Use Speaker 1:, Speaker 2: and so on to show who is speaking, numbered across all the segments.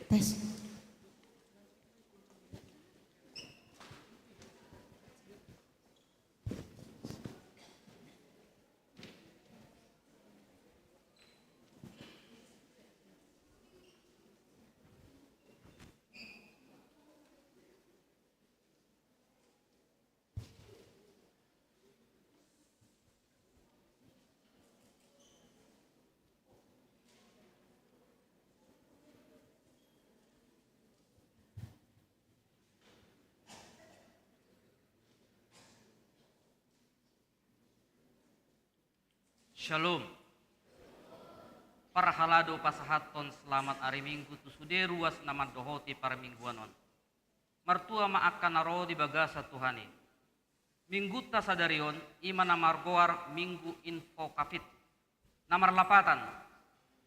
Speaker 1: Tes.
Speaker 2: Shalom. Para halado pasahaton selamat hari Minggu tu sude ruas nama dohoti para mingguanon. Martua maakan naro di bagasa Tuhani. Minggu ta sadarion imana margoar minggu info kapit. Namar lapatan.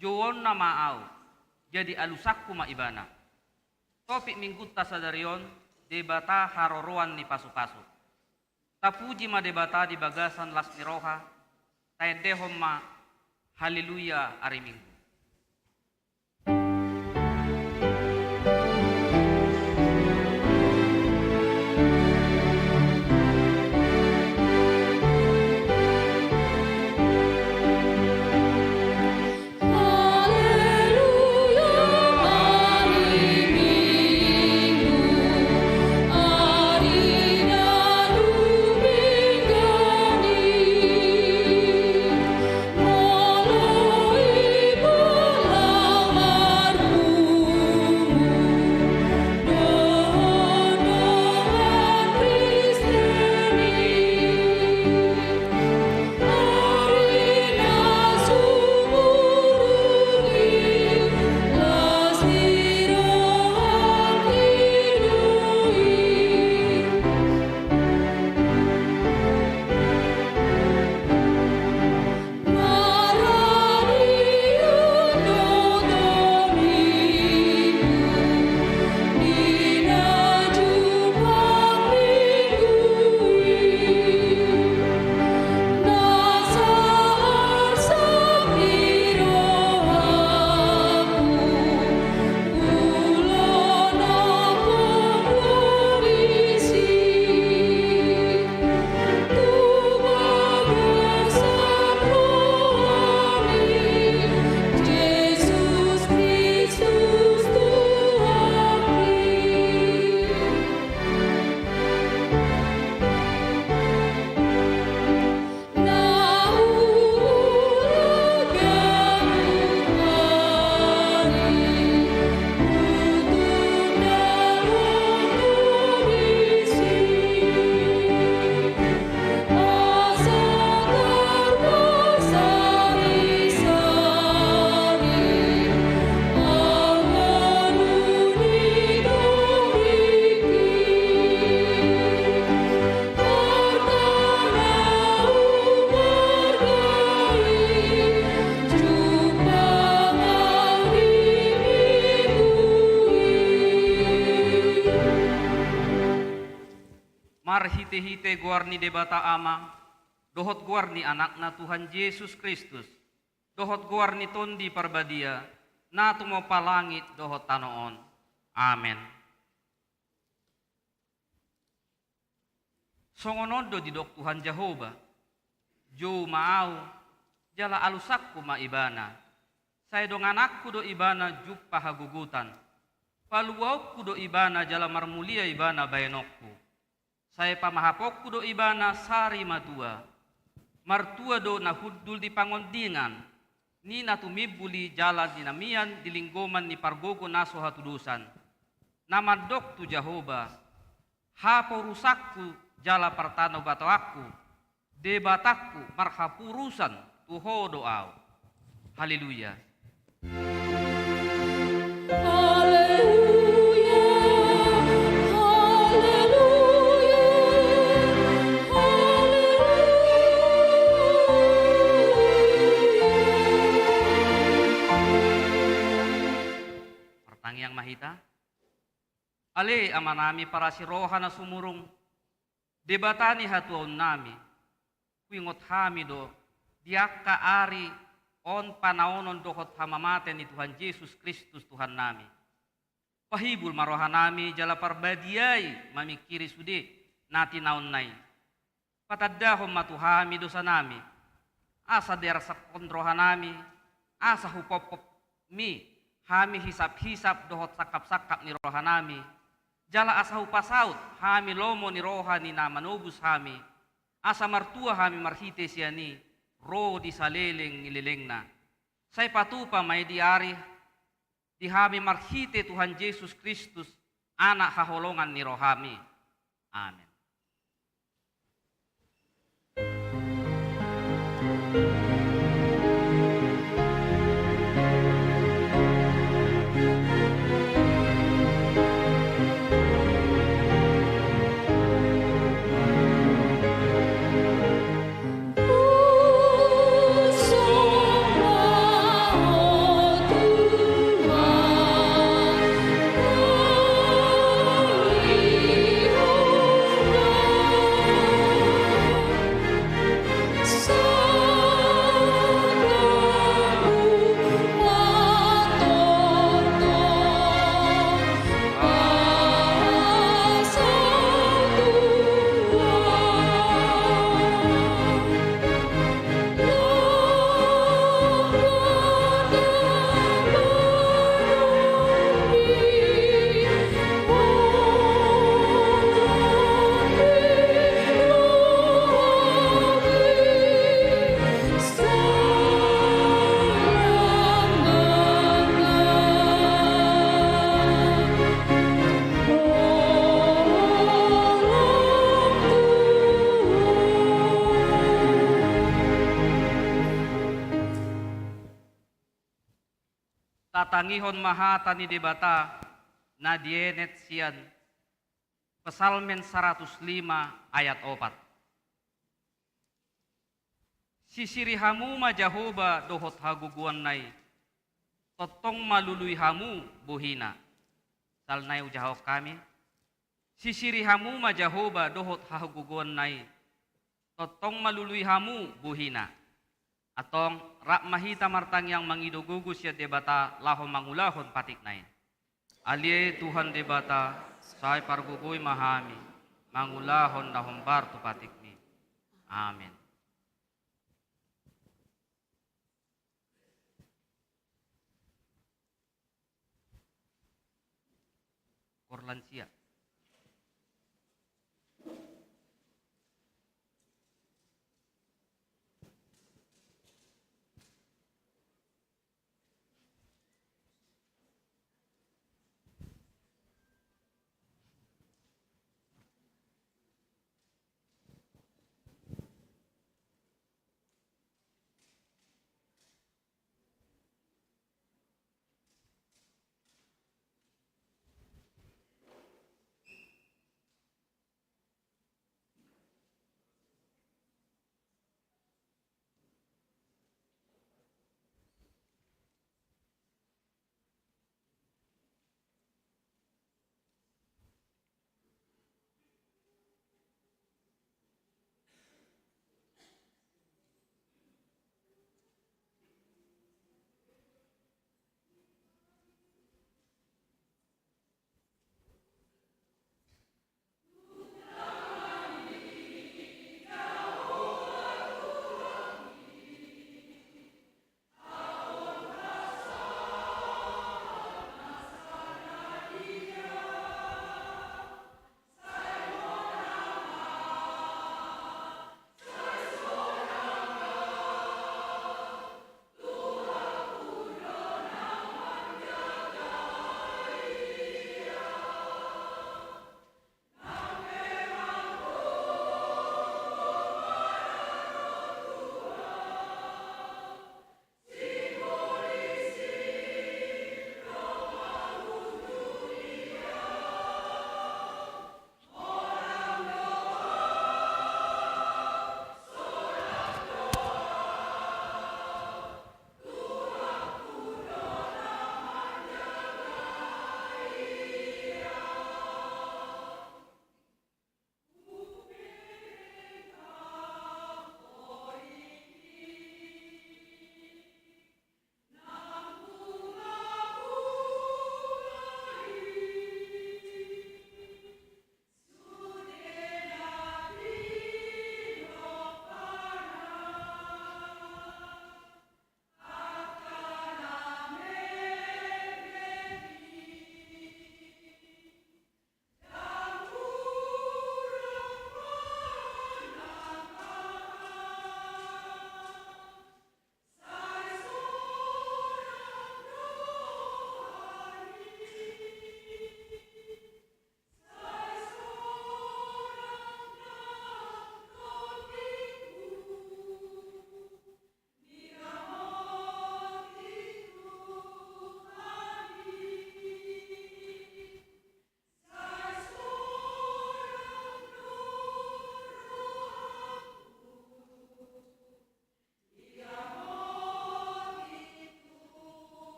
Speaker 2: Jowon nama au. Jadi alusakku ma ibana. Topik minggu ta sadarion debata haroroan ni pasu-pasu. Tapuji ma debata di bagasan lasmiroha. Taedehoma haleluya hari Minggu. Hite-hite guarni debata ama, dohot guarni anakna Tuhan Yesus Kristus, dohot guarni tondi parbadia, na tumo palangit dohot tanoon. Amen. Songonodo di dok Tuhan Jehovah, jo maau, jala alusakku ma ibana, saya dong anakku do ibana juppa hagugutan, paluauku do ibana jala marmulia ibana bayanokku. Saya pamahapokku do ibana sari matua. Martua do nahuddul di pangondingan. Ni natumibuli jalan dinamian di linggoman ni pargogo naso hatudusan. Namadok tu Jehovah. Hapo rusakku jala partano bato aku. Debatakku marhapurusan tuho doau. Haleluya. Yang mahita ale amanami para siroha na sumurong debatani hatuon nami kuingot hami do diakka ari on panaonon dohot hamamaten ni Tuhan Yesus Kristus Tuhan nami Pahibul marohanami jala parbadiai mamikiri sude nati naon nai. Patadahom matuhami dosa nami. Asa derasak kondrohanami. Asa hupopop mi. Hami hisap-hisap dohot sakap-sakap ni rohanami. Jala asa hupasaut hami lomo ni rohani na manubus hami. Asa martua hami marhite siani. Roh di saleleng nililengna. Say patupa may diari. Di hami marhite Tuhan Yesus Kristus. Anak haholongan ni rohami. Amin. Tatangihon mahata ni debata na dienet sian Pesalmen 105 ayat 4. Sisirihamu majahoba dohot haguguan nai totong malului hamu buhina. Salnai ujahok kami. Sisirihamu majahoba dohot haguguan nai totong malului hamu buhina. Atong rak mahita martang yang mangidogugus ya debata laho mangulahon patik nain. Alie Tuhan debata say pargugui mahami mangulahon dahom bartu patik ni. Amin. Korlansia.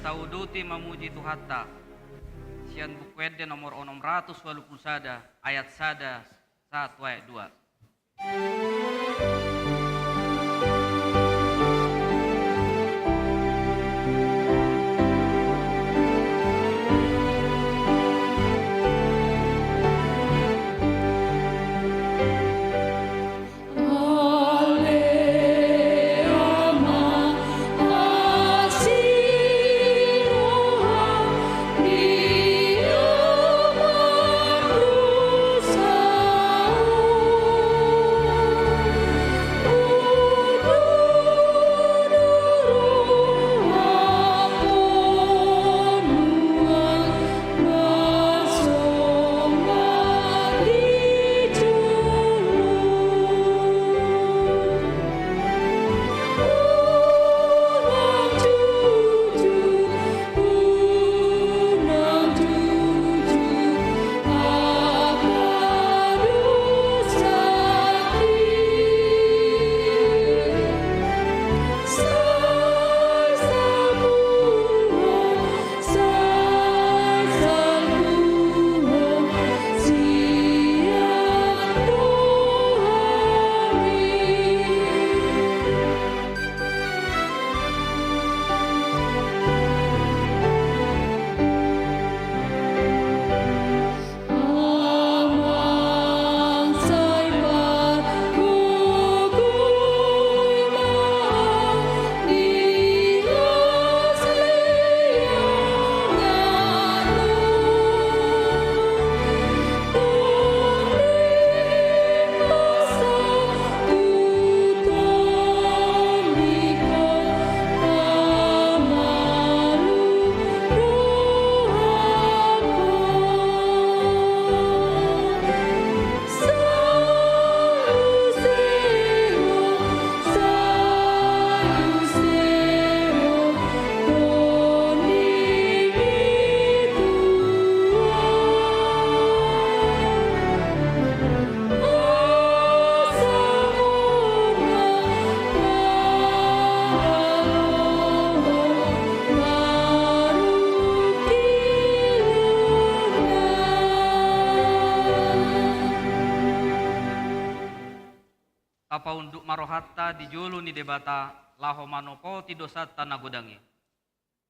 Speaker 2: Sauduti memuji Tuhatta. Sian buku Ede nomor 680 sada ayat sada 1 ayat 2. Apa unduk marohatta dijulu ni debata laho manopo ti dosa tanah godangi.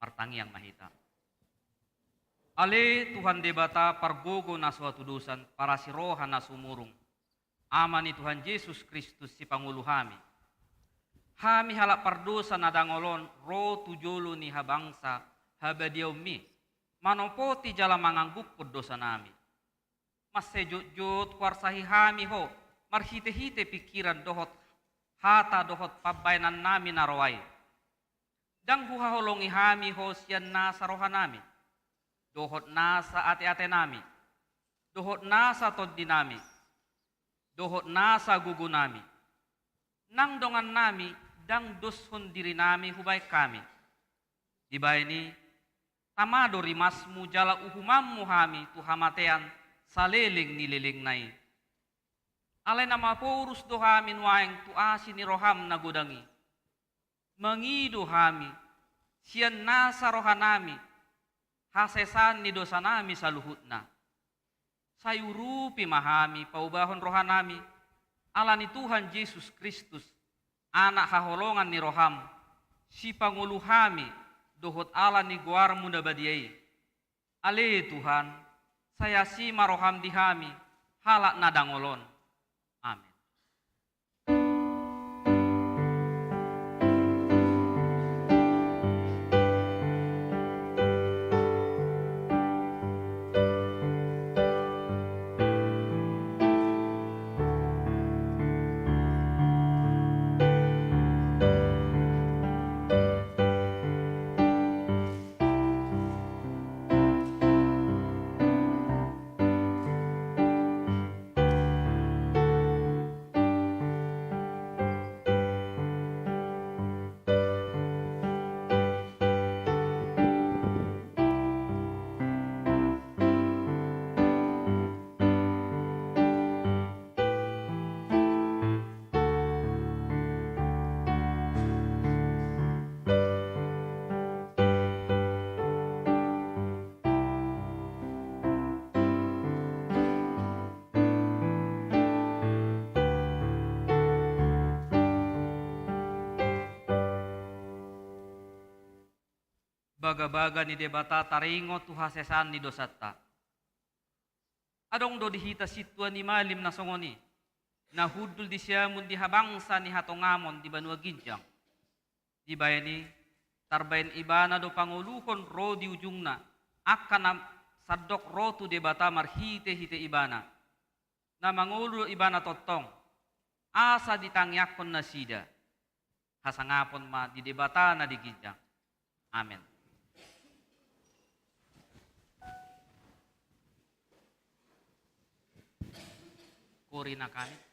Speaker 2: Martangi yang mahita. Ale Tuhan debata pargogo na suatu dosan para siroha na sumurung. Amani Tuhan Yesus Kristus si pangulu hami. Hami halak pardosa na dangolon ro tujulu ni habangsa habadiaw mi. Manopo ti jala mangangguk dosa nami. Mas sejut-jut kuarsahi hami ho. Marhite-hite pikiran dohot hata dohot pabainan nami narawai. Dang huhaholongi hami ho sian nasa roha nami. Dohot nasa ate-ate nami. Dohot nasa toddi nami. Dohot nasa gugu nami. Nang dongan nami dang doshon diri nami hubay kami. Dibay ni tamado rimasmu jala uhumammu hami tuhamatean saliling nililing nai. Alay nama porus dohamin waeng tuasi ni roham na godangi. Mengido hami, sian nasa rohanami, hasesan ni dosa nami saluhutna. Sayurupi mahami paubahon rohanami, ala ni Tuhan Yesus Kristus, anak haholongan ni roham, si panguluhami, dohot ala ni guar muda badiai. Ale Tuhan, saya si maroham dihami, halak nadangolon. Amin. baga-baga ni debata taringo tu hasesan ni dosata. Adong do dihita sitwa ni malim na songoni. Nahudul di siamun di habangsa ni hatongamon di Banua Ginjang. Di bayani tarbayan ibana do panguluhon ro di ujungna akan sadok ro tu debata marhite-hite ibana. Na mangulu ibana totong asa ditangyakon na sida. Hasangapon ma di debata na di Ginjang. Amen. Kuri na kami.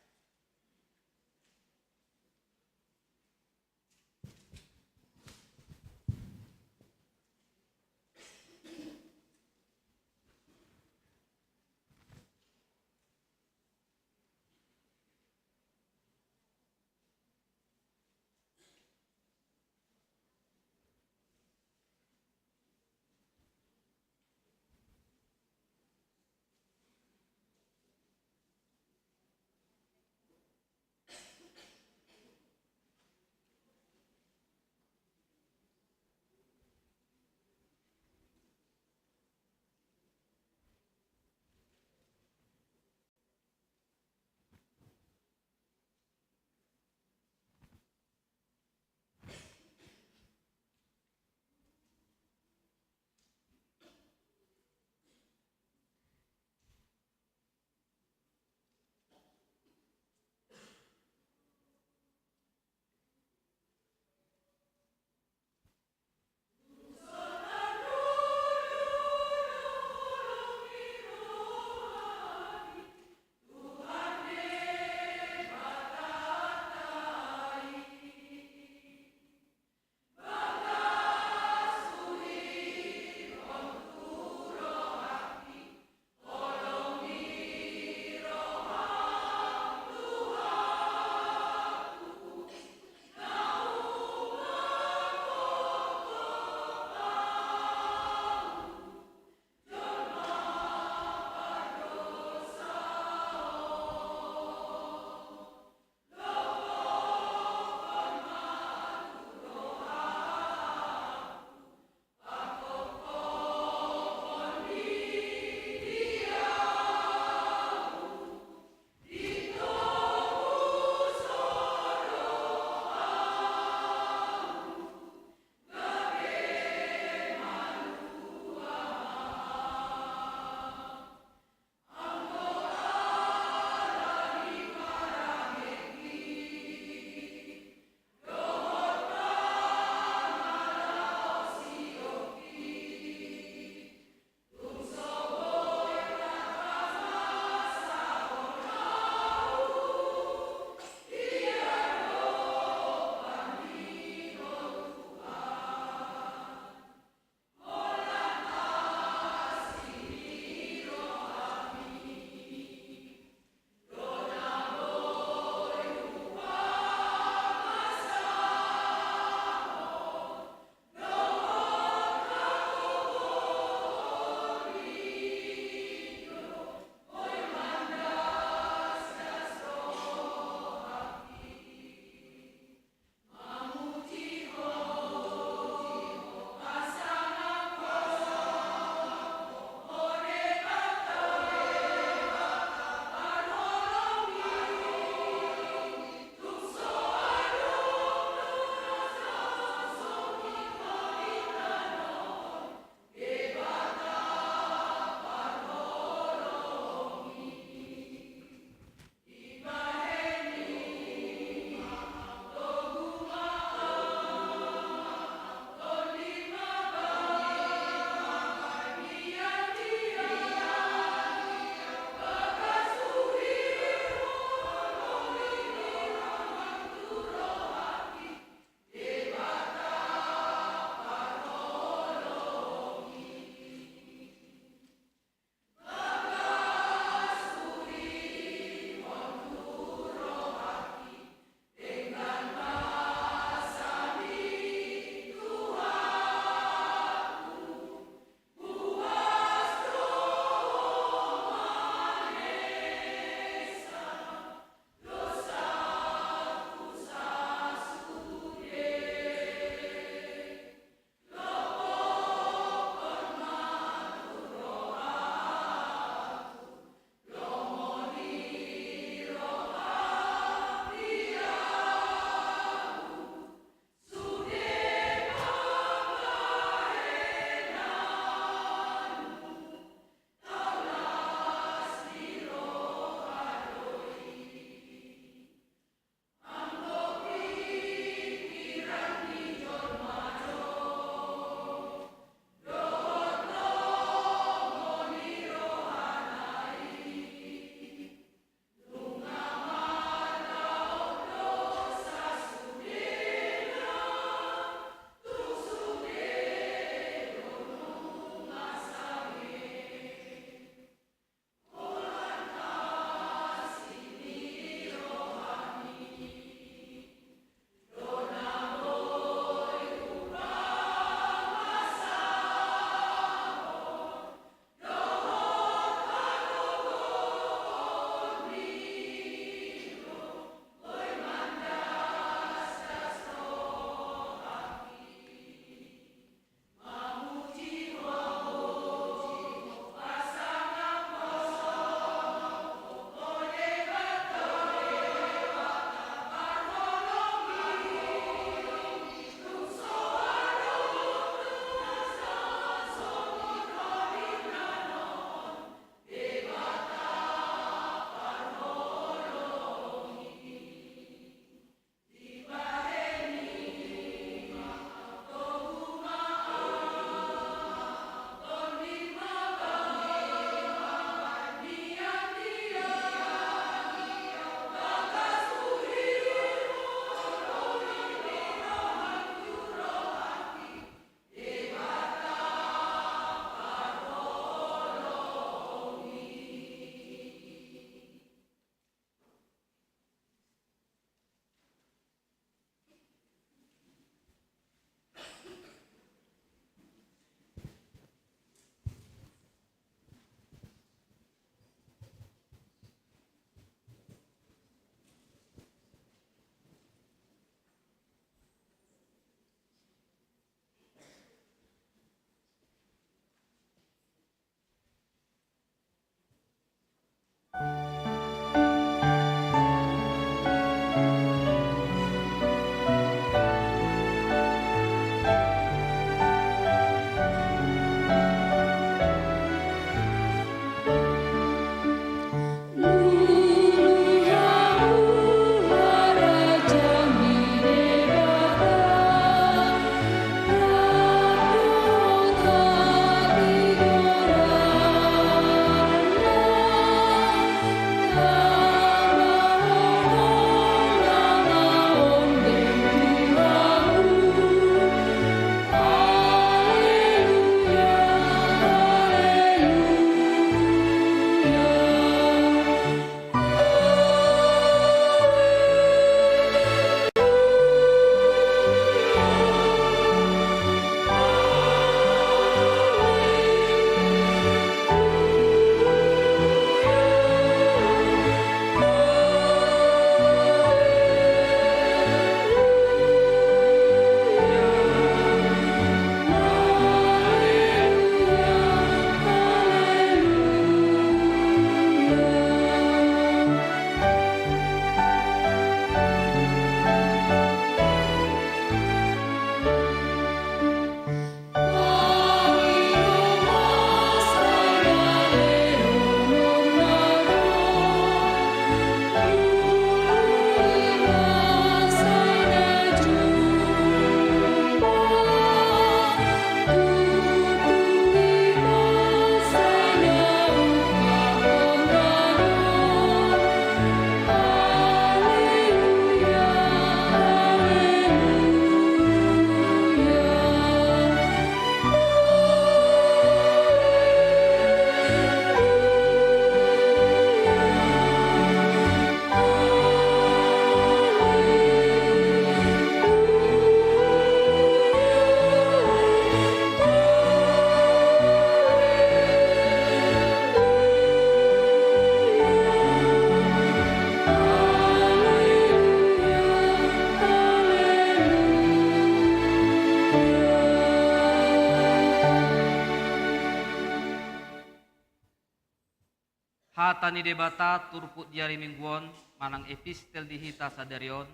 Speaker 2: hata ni debata turput diari mingguon manang epistel dihita sadarion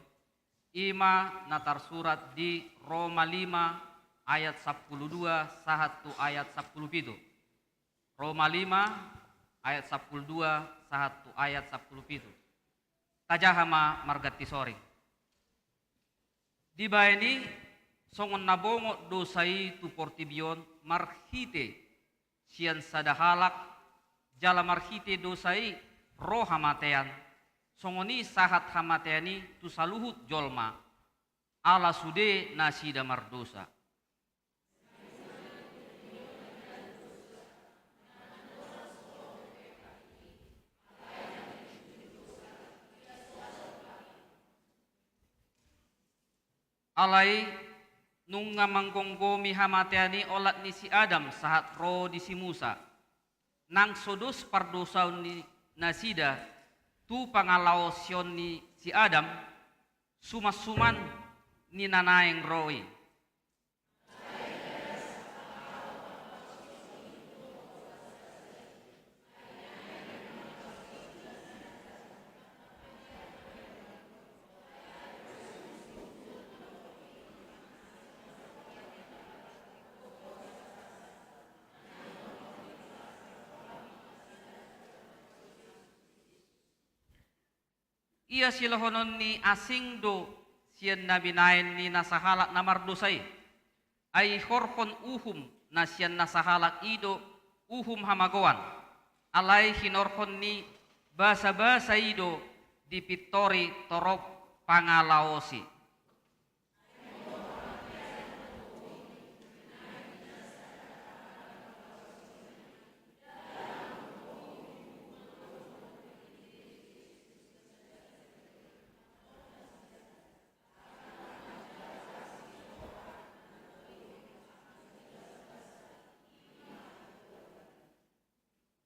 Speaker 2: ima natar surat di Roma 5 ayat 12 sahatu ayat 17. Roma 5 ayat 12 sahatu ayat 17. Tajahama margati sori. Di baini songon nabongo dosai tu portibion marhite sian sadahalak jala marhite dosai roh hamatean songoni sahat hamateani tu saluhut jolma ala sude nasida mardosa. Alai nung ngamanggonggomi hamateani olat ni si Adam sahat ro di si Musa nang sodos pardosaun ni nasida tu pangalaosion ni si Adam sumas-suman ni nanaeng roi. Ia silahonon ni asing do sian nabi nain ni nasahalak na mardosai ay horhon uhum na sian nasahalak ido uhum hamagoan alay hinorhon ni basa-basa ido di pitori torop pangalaosi.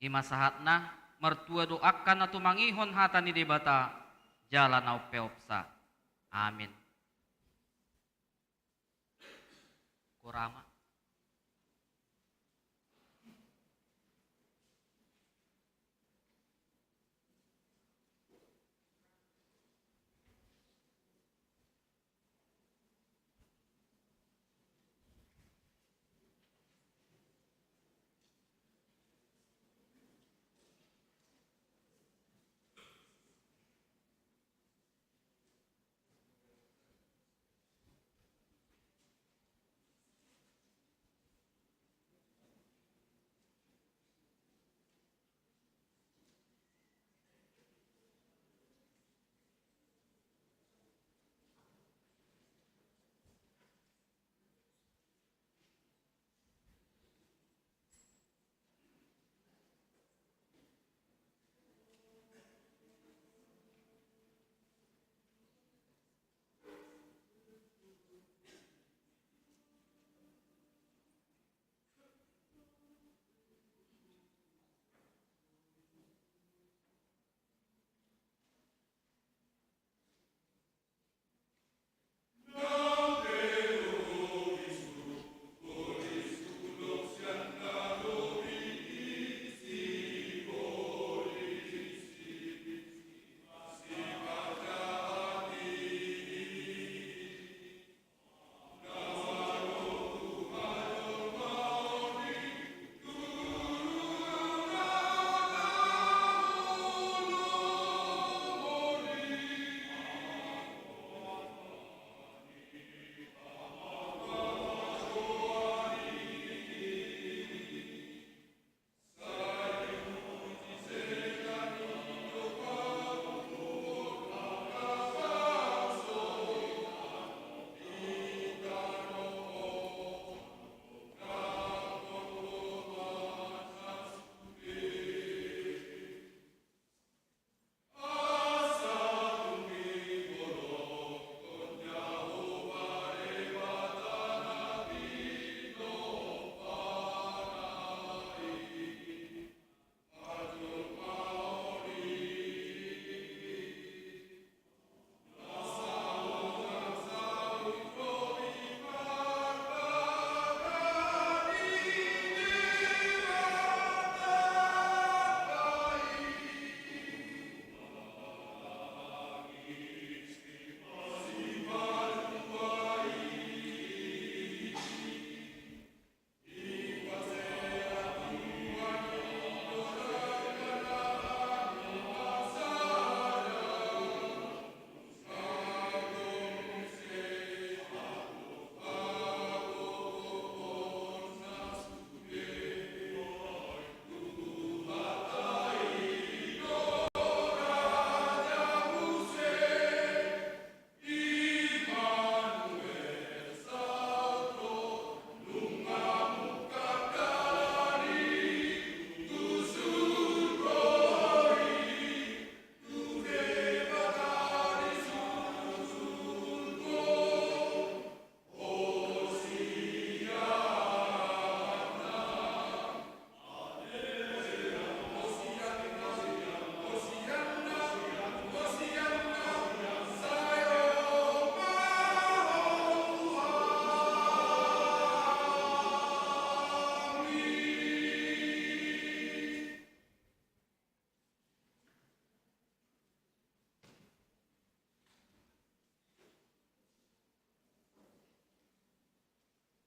Speaker 2: Ima sahatna mertua doakan atau mangihon hata ni debata jalan au peopsa. Amin. Kurama.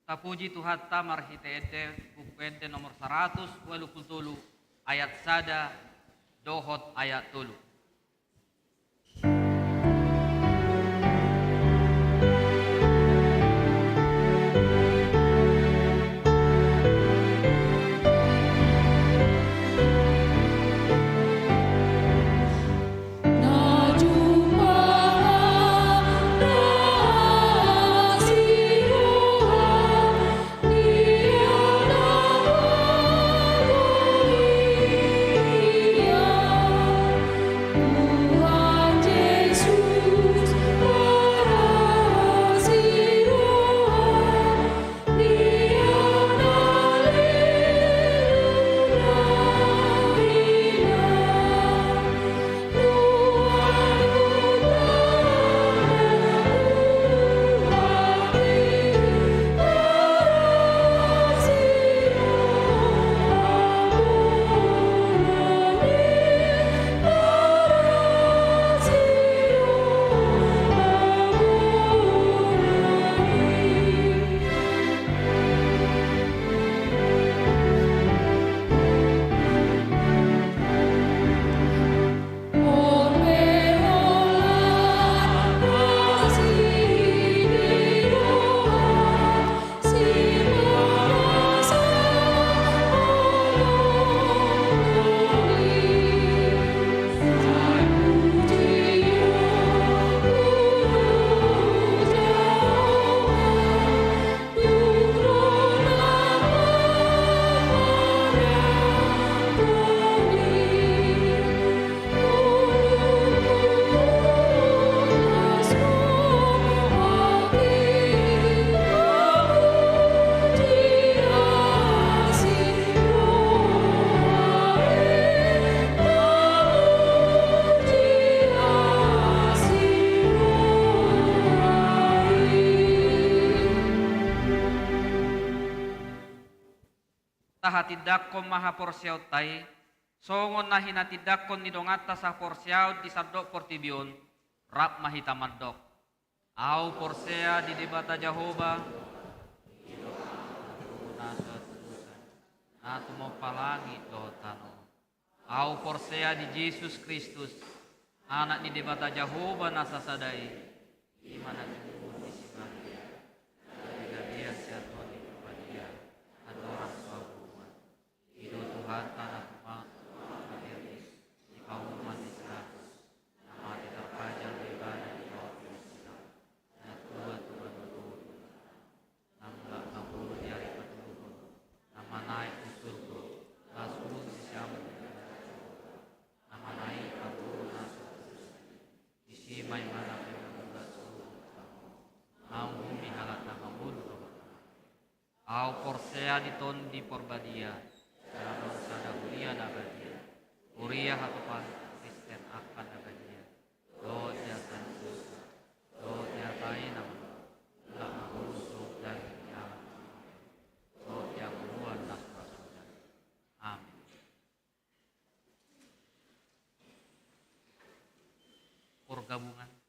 Speaker 2: Tapuji Tuhan tamar hite buku ente nomor 127 ayat sada dohot ayat tulu. Tahatidakkon maha porsiaut tai, songon nahi natidakkon ni dongata sa porsiaut di sardok portibion, rap mahita maddok. Au porsea di debata Jehovah, natu mau palangi dotano. Au porsea di Yesus Kristus, anak di debata Jehovah nasa sadai, imana jemput di sibagia, jika dia siatoni kepada atau orang suabuan, hidup Tuhan tanah rumah, di kaum umat Israel, nama tidak pajang ibadah di bawah Islam, dan Tuhan betul, nama kabur di hari kedua, nama naik ke surga, langsung di siapa, nama naik kabur nasib, isi main mana au porsea di ton di porbadia dalam sada uria nagadia uria hatupan Kristen akan nagadia do jatan do jatai nama tak mengusuk dan yang do yang keluar nasma sudah amin. Pergabungan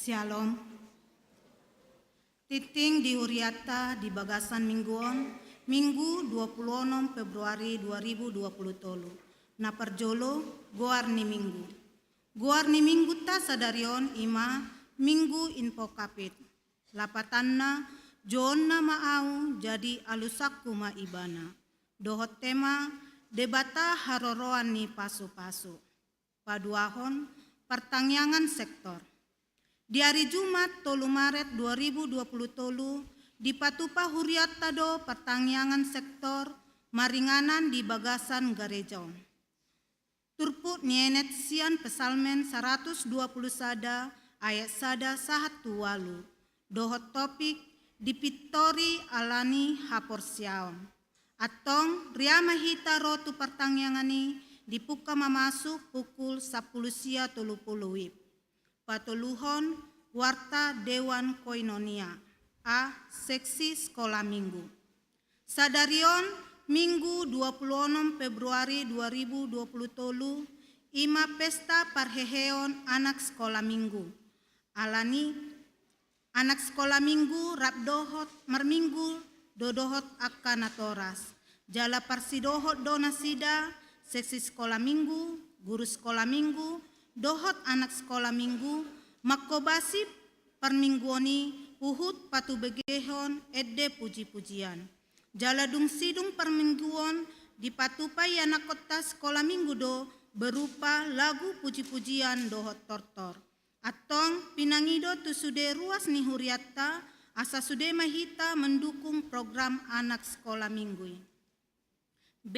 Speaker 1: Shalom. Titing di Huriata di Bagasan Mingguon, Minggu 26 Februari 2020 tolu. Na perjolo goarni Minggu. Goarni Minggu ta sadarion ima Minggu info kapit. Lapatanna jonna maau jadi alusaku ma ibana. Dohot tema debata haroroan ni pasu-pasu. Paduahon pertangyangan sektor. Di hari Jumat 3 Maret 2020 tolu di Patupa Huriat Tado pertangyangan sektor maringanan di Bagasan Garejaon. Turput nienet sian pesalmen 120 sada ayat sada sahatu walu. Dohot topik di Pitori alani haporsiaon. Atong riamahita rotu pertangyangani dipuka mamasuk pukul 10 sia 30 wib. Patuluhon Warta Dewan Koinonia A Seksi Sekolah Minggu. Sadarion Minggu 26 Februari 2020 tolu ima pesta parheheon anak sekolah minggu. Alani anak sekolah minggu rap dohot marminggu dodohot akanatoras. Jala parsidohot donasida seksi sekolah minggu, guru sekolah minggu, dohot anak sekolah minggu, makobasi permingguoni, puhut patu begehon, edde puji-pujian. Jaladung sidung permingguon, dipatupai anak kota sekolah minggu do, berupa lagu puji-pujian dohot tortor. Atong pinangido tu sude ruas ni Huriata, asa sude mahita mendukung program anak sekolah minggu. B.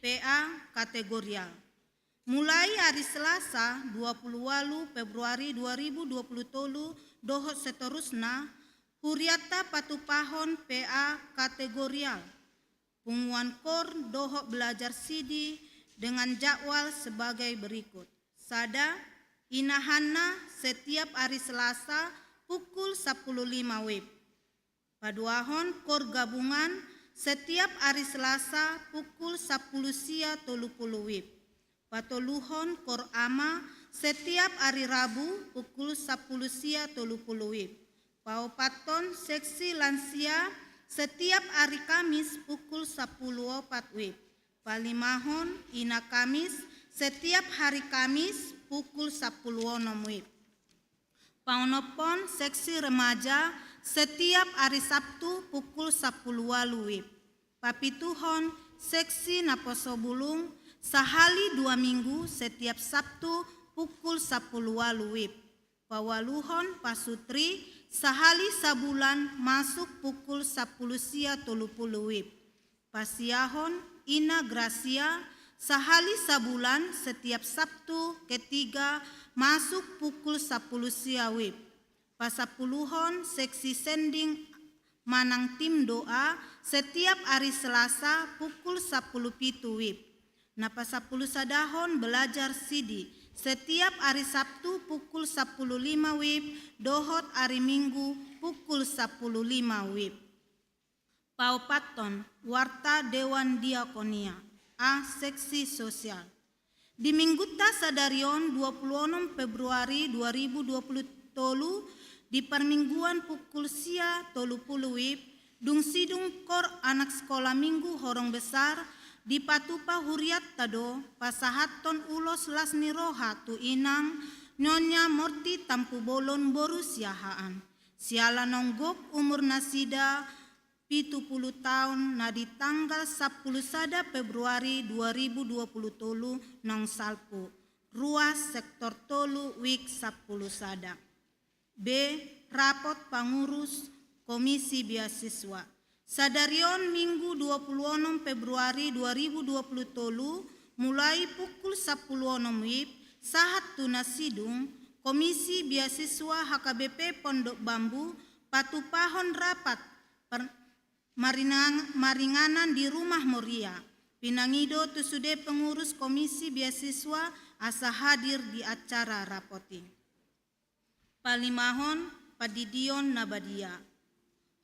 Speaker 1: PA kategorial. Mulai hari Selasa 28 Februari 2020 tolu dohot seterusna Huriata Patupahon PA kategorial. Punguan kor dohot belajar sidi dengan jadwal sebagai berikut. Sada inahanna setiap hari Selasa pukul 10.05 WIB. Paduahon kor gabungan setiap hari Selasa pukul 10 sia 30 WIB. Patoluhon kor ama setiap hari Rabu pukul 10 sia 30 WIB. Paupaton seksi lansia setiap hari Kamis pukul 10.04 WIB. Palimahon ina Kamis setiap hari Kamis pukul 10.06 WIB. Paunopon seksi remaja setiap hari Sabtu pukul 10 WIB. Papituhon seksi Naposobulung sahali 2 minggu setiap Sabtu pukul 10 WIB. Pawaluhon Pasutri sahali sabulan masuk pukul 10 sia 30 WIB. Pasiahon Ina Gracia sahali sabulan setiap Sabtu ketiga masuk pukul 10 sia WIB. Pasapuluhon seksi sending Manang tim doa setiap hari Selasa pukul 10 pitu WIB. Napasapulu sadahon belajar sidi setiap hari Sabtu pukul 10.05 WIB, dohot hari Minggu pukul 10.05 WIB. Paupaton Warta Dewan Diakonia A Seksi Sosial. Di Minggu ta sadarion 26 Februari 2020 tolu di permingguan pukul sia 30 WIB dung sidung kor anak sekolah minggu horong besar di Patupa Huriat Tado pasahaton ulos lasni roha tu inang Nyonya Morti Tampu Bolon boru siahaan. Siala nonggok umur nasida 70 tahun na di tanggal 10 sada Februari 2020 tolu nong salpu. Ruas sektor tolu wik 10 sada. B. Rapot pangurus Komisi Beasiswa. Sadarion Minggu 26 Februari 2020 tolu mulai pukul 10.06 WIB sahat tunasidung Komisi Beasiswa HKBP Pondok Bambu Patupahon rapat maringanan di Rumah Moria. Pinangido tusude pengurus Komisi Beasiswa asa hadir di acara rapoti. Palimahon Padidion Nabadia.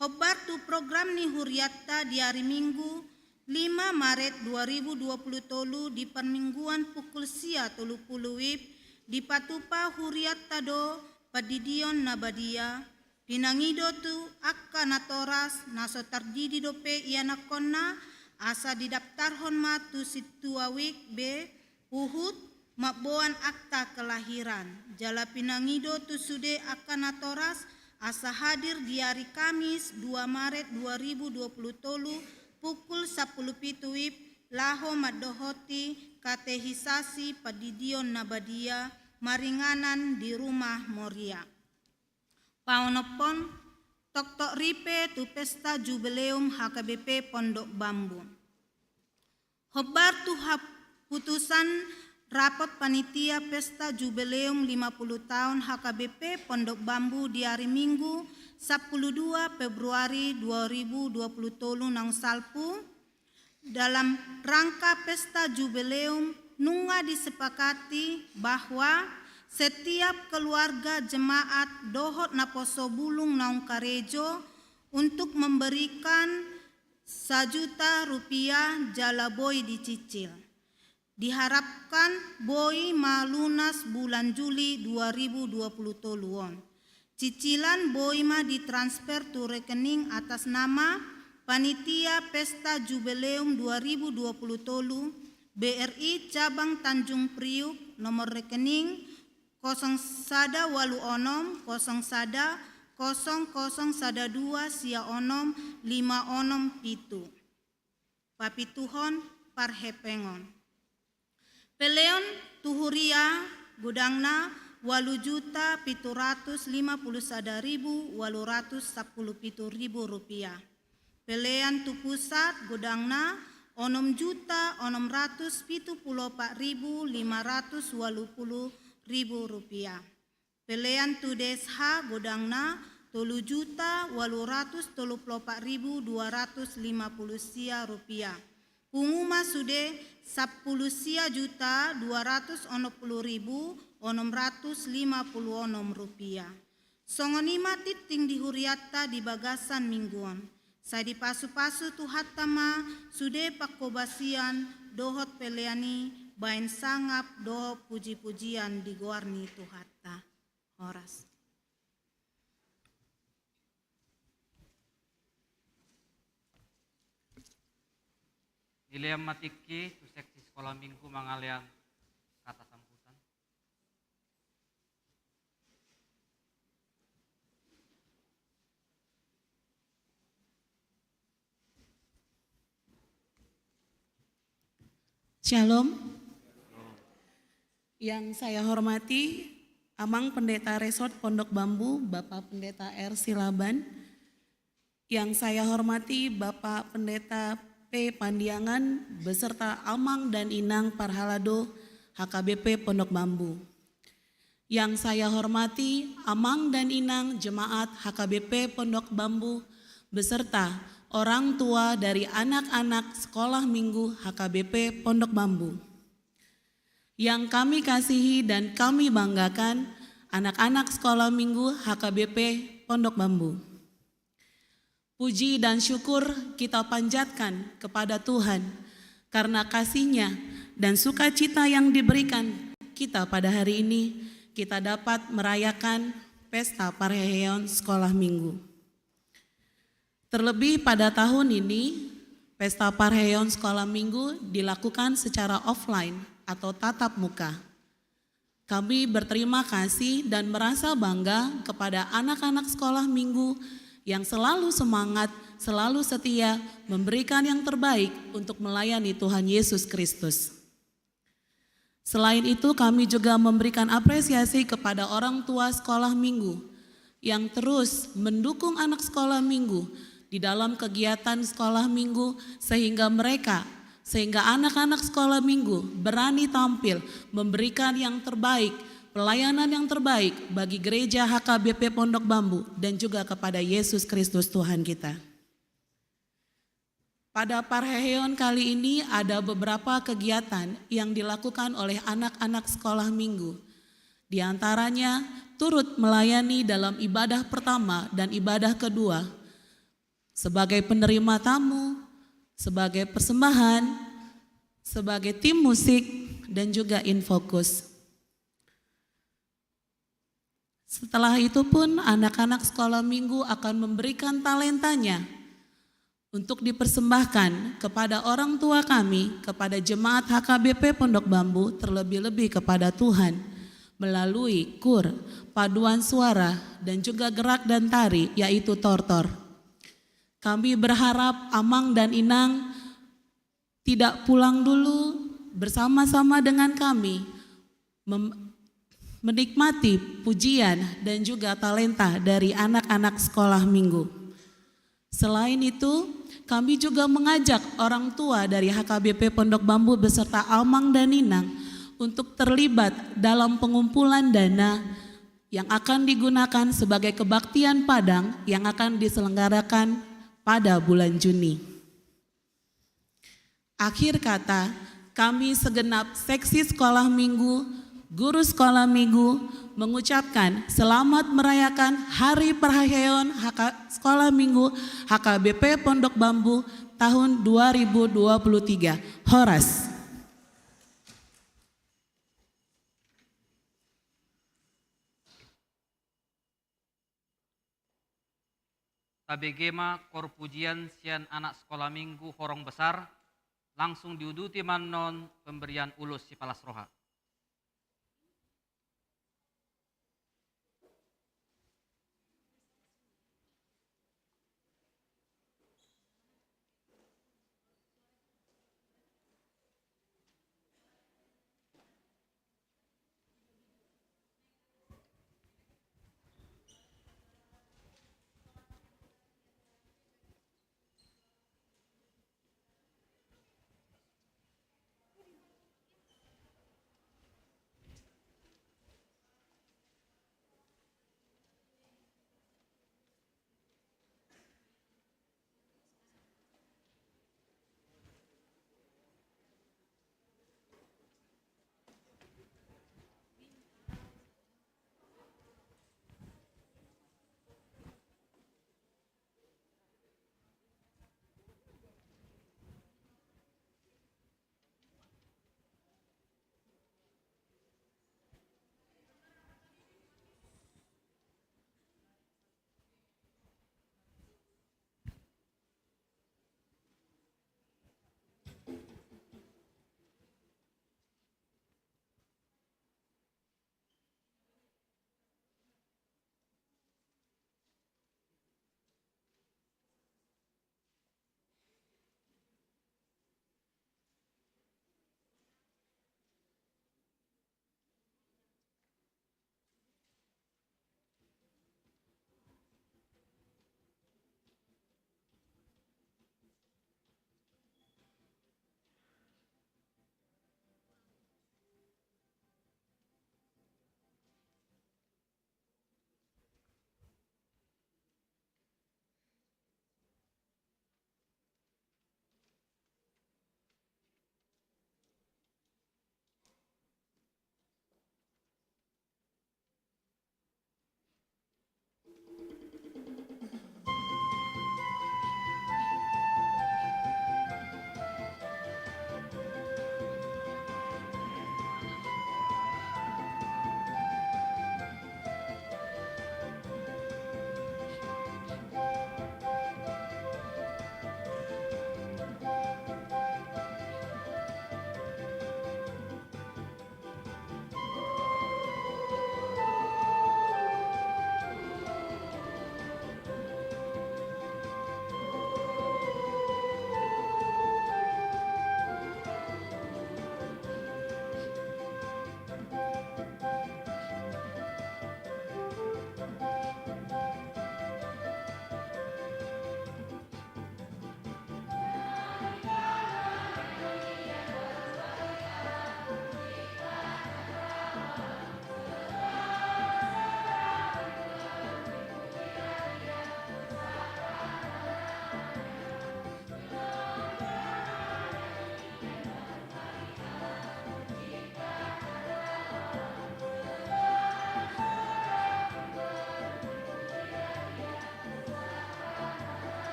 Speaker 1: Hobar tu program ni Huriata di hari Minggu 5 Maret 2020 tolu di permingguan pukul sia 30 WIB di Patupa Huriat Tado padidion na badia, pinangido tu akka natoras naso tardidi dope ianakonna asa didaftarhon matu situawik be uhut maboan akta kelahiran. Jala pinangido tu sude akka natoras asa hadir di hari Kamis 2 Maret 2020 pukul 10 wib laho madohoti katehisasi padidion nabadia maringanan di rumah Moria. Paunopon tok ripe tu pesta jubileum HKBP Pondok Bambu. Hobar tu putusan rapat panitia pesta jubileum 50 tahun HKBP Pondok Bambu di hari Minggu 12 Februari 2020 nang salpu dalam rangka pesta jubileum nunga disepakati bahwa setiap keluarga jemaat dohot naposo bulung naung karejo untuk memberikan Rp1 jala boy dicicil. Diharapkan boy malunas bulan Juli 2020 toluon. Cicilan boy ma ditransfer tu rekening atas nama Panitia Pesta Jubileum 2020 tolu BRI Cabang Tanjung Priuk nomor rekening 0186 01 0012 sia onom 5 onom pitu. Papituhon parhepengon. Peleon tuhuria gudangna 8.751.810 rupiah. Pelean tu pusat gudangna 6.774.580 rupiah. Pelean tu desha gudangna 7.834.250 sia rupiah. Punguma sude 10.260.650 rupiah. Songonima titing dihuriata di bagasan mingguan. Saya dipasu-pasu tu hatama sude pakobasian dohot peleani bain sangap doho puji-pujian di goarni tu hatta. Horas.
Speaker 2: Ileam matiki tu seksi sekolah minggu mangalian kata sambutan.
Speaker 3: Shalom. Yang saya hormati Amang Pendeta Resort Pondok Bambu, Bapak Pendeta R. Silaban. Yang saya hormati Bapak Pendeta P. Pandiangan beserta Amang dan Inang Parhalado HKBP Pondok Bambu. Yang saya hormati Amang dan Inang Jemaat HKBP Pondok Bambu beserta orang tua dari anak-anak sekolah minggu HKBP Pondok Bambu. Yang kami kasihi dan kami banggakan anak-anak sekolah minggu HKBP Pondok Bambu. Puji dan syukur kita panjatkan kepada Tuhan karena kasih-Nya dan sukacita yang diberikan kita pada hari ini, kita dapat merayakan pesta Parheheon sekolah minggu. Terlebih pada tahun ini, pesta Parheheon sekolah minggu dilakukan secara offline atau tatap muka. Kami berterima kasih dan merasa bangga kepada anak-anak sekolah minggu yang selalu semangat, selalu setia memberikan yang terbaik untuk melayani Tuhan Yesus Kristus. Selain itu kami juga memberikan apresiasi kepada orang tua sekolah minggu yang terus mendukung anak sekolah minggu di dalam kegiatan sekolah minggu sehingga anak-anak sekolah minggu berani tampil memberikan yang terbaik, pelayanan yang terbaik bagi gereja HKBP Pondok Bambu dan juga kepada Yesus Kristus Tuhan kita. Pada Parheheon kali ini ada beberapa kegiatan yang dilakukan oleh anak-anak sekolah minggu. Di antaranya turut melayani dalam ibadah pertama dan ibadah kedua sebagai penerima tamu, sebagai persembahan, sebagai tim musik, dan juga infokus. Setelah itu pun anak-anak sekolah minggu akan memberikan talentanya untuk dipersembahkan kepada orang tua kami, kepada jemaat HKBP Pondok Bambu, terlebih-lebih kepada Tuhan melalui kur, paduan suara, dan juga gerak dan tari, yaitu tortor. Kami berharap Amang dan Inang tidak pulang dulu, bersama-sama dengan kami menikmati pujian dan juga talenta dari anak-anak sekolah minggu. Selain itu, kami juga mengajak orang tua dari HKBP Pondok Bambu beserta Amang dan Inang untuk terlibat dalam pengumpulan dana yang akan digunakan sebagai kebaktian Padang yang akan diselenggarakan pada bulan Juni. Akhir kata, kami segenap seksi sekolah minggu, guru sekolah minggu mengucapkan selamat merayakan Hari Perayaan Sekolah Minggu HKBP Pondok Bambu tahun 2023. Horas.
Speaker 2: Tabegema kor pujian sian anak sekolah minggu horong besar, langsung diuduti manon pemberian ulus si palas roha.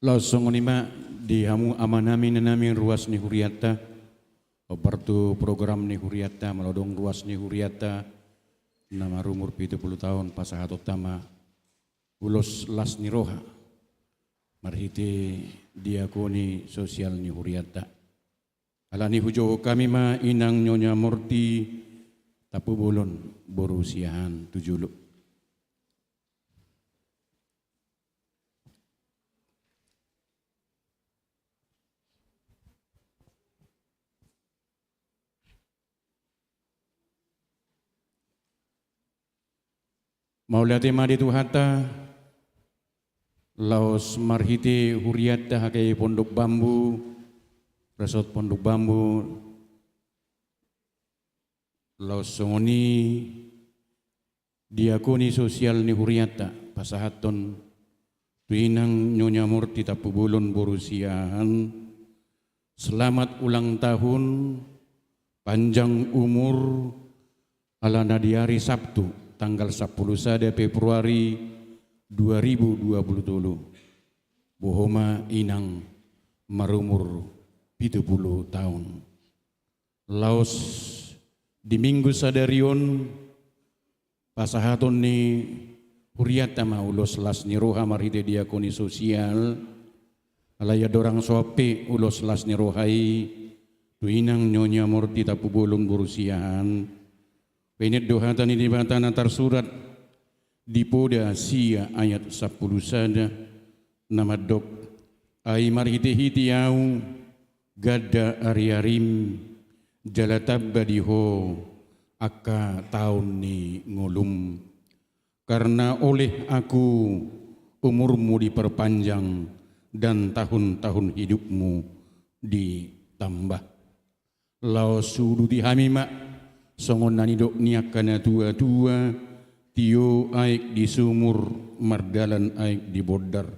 Speaker 4: Lausongonima di hamu amanami nanami ruas ni huriata, opertu program ni huriata melodong ruas ni huriata, nama rumur 70 tahun pasahat utama ulos las ni roha, marhiti diakoni sosial ni huriata. Alani hujo kami ma inang nyonya murti tapu bolon borusiahan tujulu. Maulati madi tuhata laos marhiti huriata hakai pondok bambu resort pondok bambu laos songoni diakoni sosial ni huriata pasahaton tuinang nyonya murti tapu bulon borusiahan selamat ulang tahun panjang umur ala di hari Sabtu tanggal 10 Februari 2020 bohoma inang marumur 70 tahun laos di minggu sadarion pasahaton ni huriata maulos las ni roha marhite diakoni sosial alaya dorang sope ulos las ni rohai tu inang nyonya murti tapu bolon borusiahan penit dohatan ini batana tersurat di poda sia ayat 10 sada nama dok ai marhite hitiau gada ariarim jalatabadiho aka tahun ni ngolum karena oleh aku umurmu diperpanjang dan tahun-tahun hidupmu ditambah lao sudu dihamima songon nani dok niakana tua-tua tio aik di sumur mardalan aik di bodar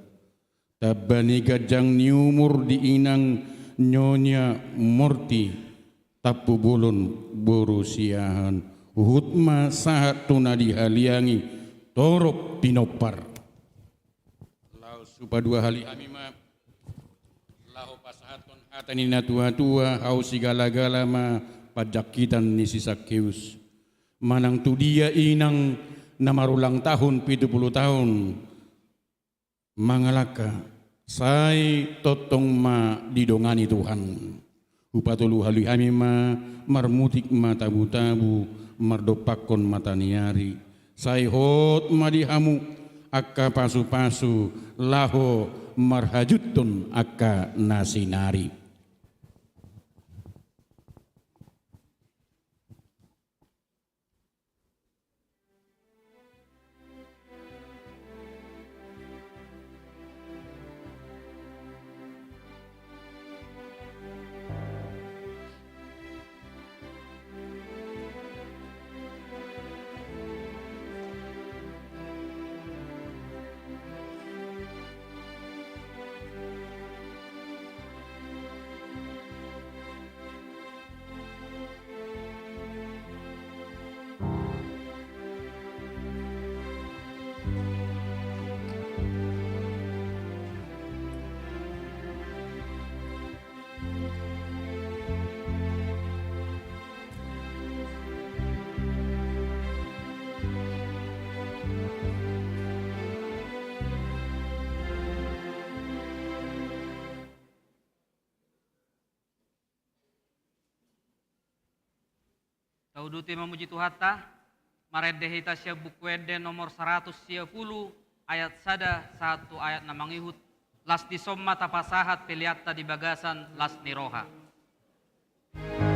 Speaker 4: tabani gajang ni umur di inang nyonya murti tapu bolon borusiahan hutma sahat tuna dihaliangi torok pinopar lau supa dua hali amima lau pasahaton hatanina tua-tua hau sigala-gala ma pajakitan ni si Sakeus manang tu dia inang namarulang tahun 70 tahun mangalaka sai totong ma didongani Tuhan upatulu hali hamima marmutik ma tabu-tabu mardopakon mata niari sai hot ma dihamu akka pasu-pasu laho marhajutun akka nasinari.
Speaker 2: Tauduti memuji Tuhata, maredehita sia bukwede nomor 110 ayat sada 1 ayat namangihut las di somma tapasahat peliatta di bagasan las niroha.
Speaker 5: Iba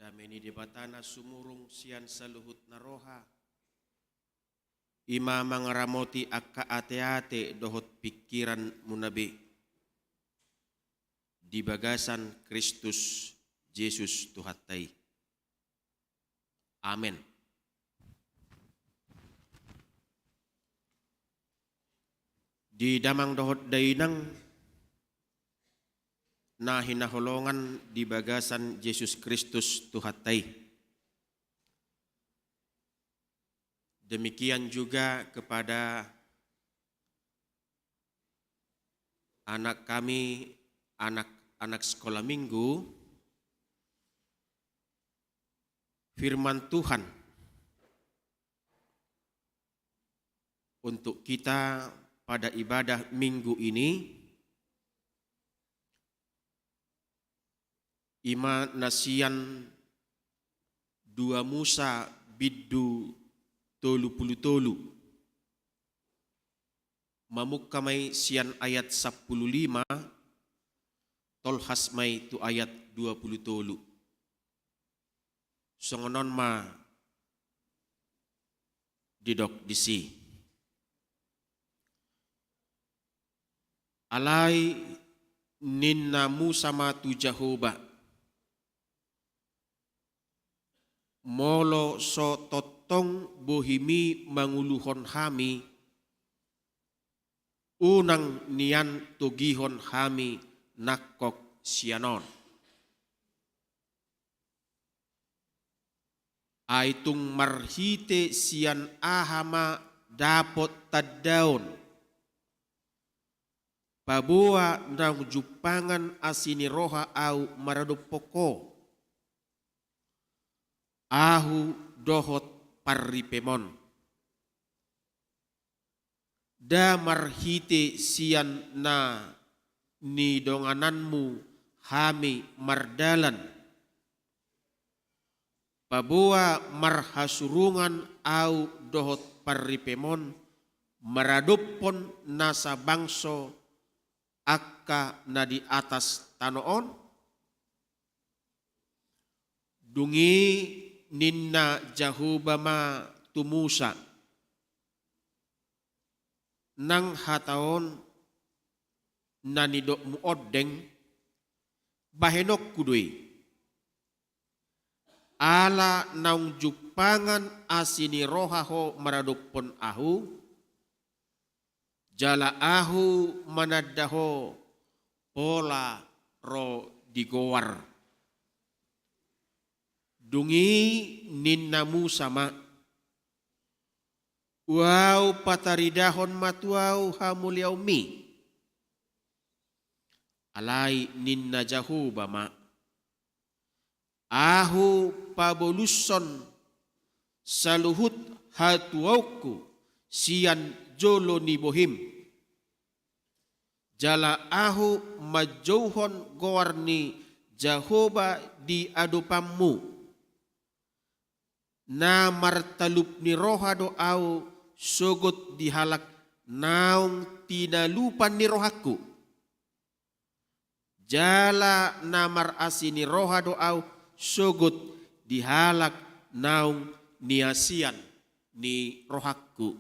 Speaker 5: Dameni debatana sumurung sian saluhut naroha. Ima mangaramoti akka ate-ate dohot pikiran munabe. Di bagasan Kristus Yesus Tuhatai. Amin. Di damang dohot dainang na hinaholongan di bagasan Yesus Kristus Tuhatai. Demikian juga kepada anak kami, anak-anak sekolah minggu, firman Tuhan untuk kita pada ibadah minggu ini, Ima nasian 2 Musa biddu 30 mamukkamai sian ayat 15 tolhasmai tu ayat 20 songonon ma didok disi alai ninna Musa matu Jahoba molo so totong bohimi manguluhon hami unang nian tugihon hami nakok sianon aitung marhite sian ahama dapot tadaon paboa nang jupangan asini roha au maradopoko ahu dohot parripemon da marhite sian na ni dongananmu hami mardalan paboa marhasurungan au dohot parripemon maradopon nasa bangso akka na di atas tanoon dungi ninna Jahobama tu Musa nang hataon nanidok muodeng bahenok kudui ala naung jupangan asini rohaho maradopon ahu jala ahu manadaho pola ro digowar dungi ninna Musa ma wow pataridahon matuau hamuliaumi alai ninna Jahoba ma ahu pabolusson saluhut hatuauku sian jolo ni bohim jala ahu majauhon gowarni Jahoba di adopammu na martalup ni rohado au sogot dihalak naung tinalupan ni rohaku jala namar asini rohado au sogot dihalak naung niasian ni rohaku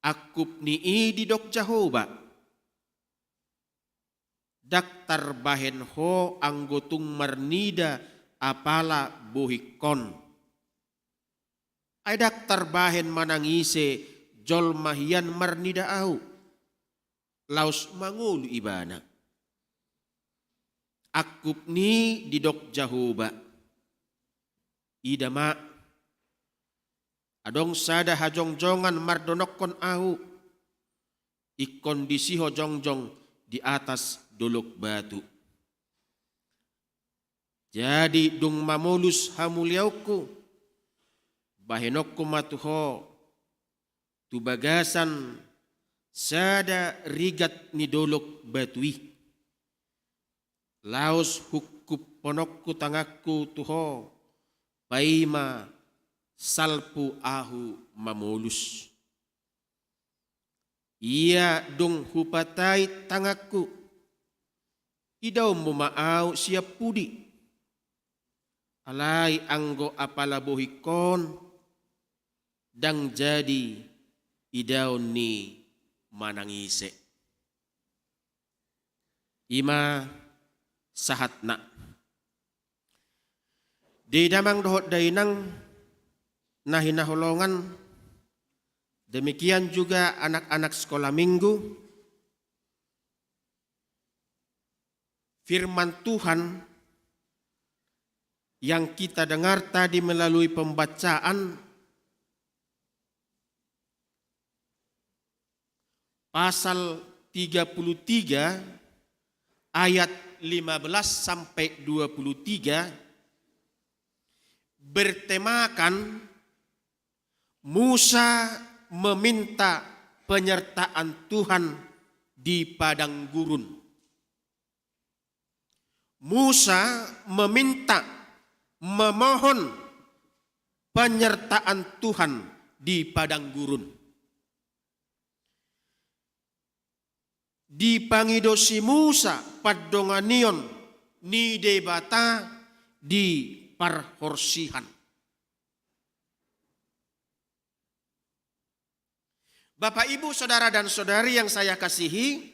Speaker 5: akup ni ididok Jahoba daktar bahen ho anggotung marnida apala bohikon ay daktar bahen manangise jol mahian marnida au laus mangulu ibana akup ni didok Jahoba idama adong sada hajongjongan mardonokon au ikondisi hojongjong di atas dolok batu jadi dung mamulus hamuliauku bahenokku matuho tu bagasan sada rigat ni dolok batui laos hukup ponokku tangakku tuho paima salpu ahu mamulus ia dung hupatai tangakku idaw mumaaw siap pudi alai anggo apala bohikon dang jadi idaw ni manangise ima sahatna di damang dohot dainang nahinaholongan demikian juga anak-anak sekolah minggu firman Tuhan yang kita dengar tadi melalui pembacaan pasal 33 ayat 15 sampai 23 bertemakan Musa meminta penyertaan Tuhan di padang gurun. Musa memohon penyertaan Tuhan di padang gurun. Dipangidosi Musa padonganion ni debata di parhorsihan. Bapak, Ibu, Saudara dan Saudari yang saya kasihi,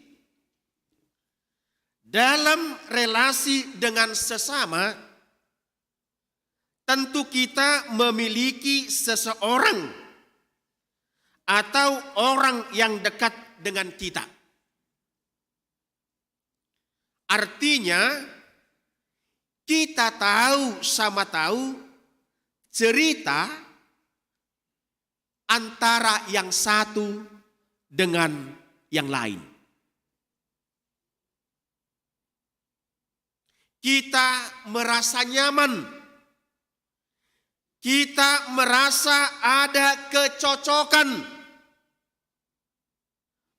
Speaker 5: dalam relasi dengan sesama, tentu kita memiliki seseorang atau orang yang dekat dengan kita. Artinya, kita tahu sama tahu cerita antara yang satu dengan yang lain. Kita merasa nyaman. Kita merasa ada kecocokan.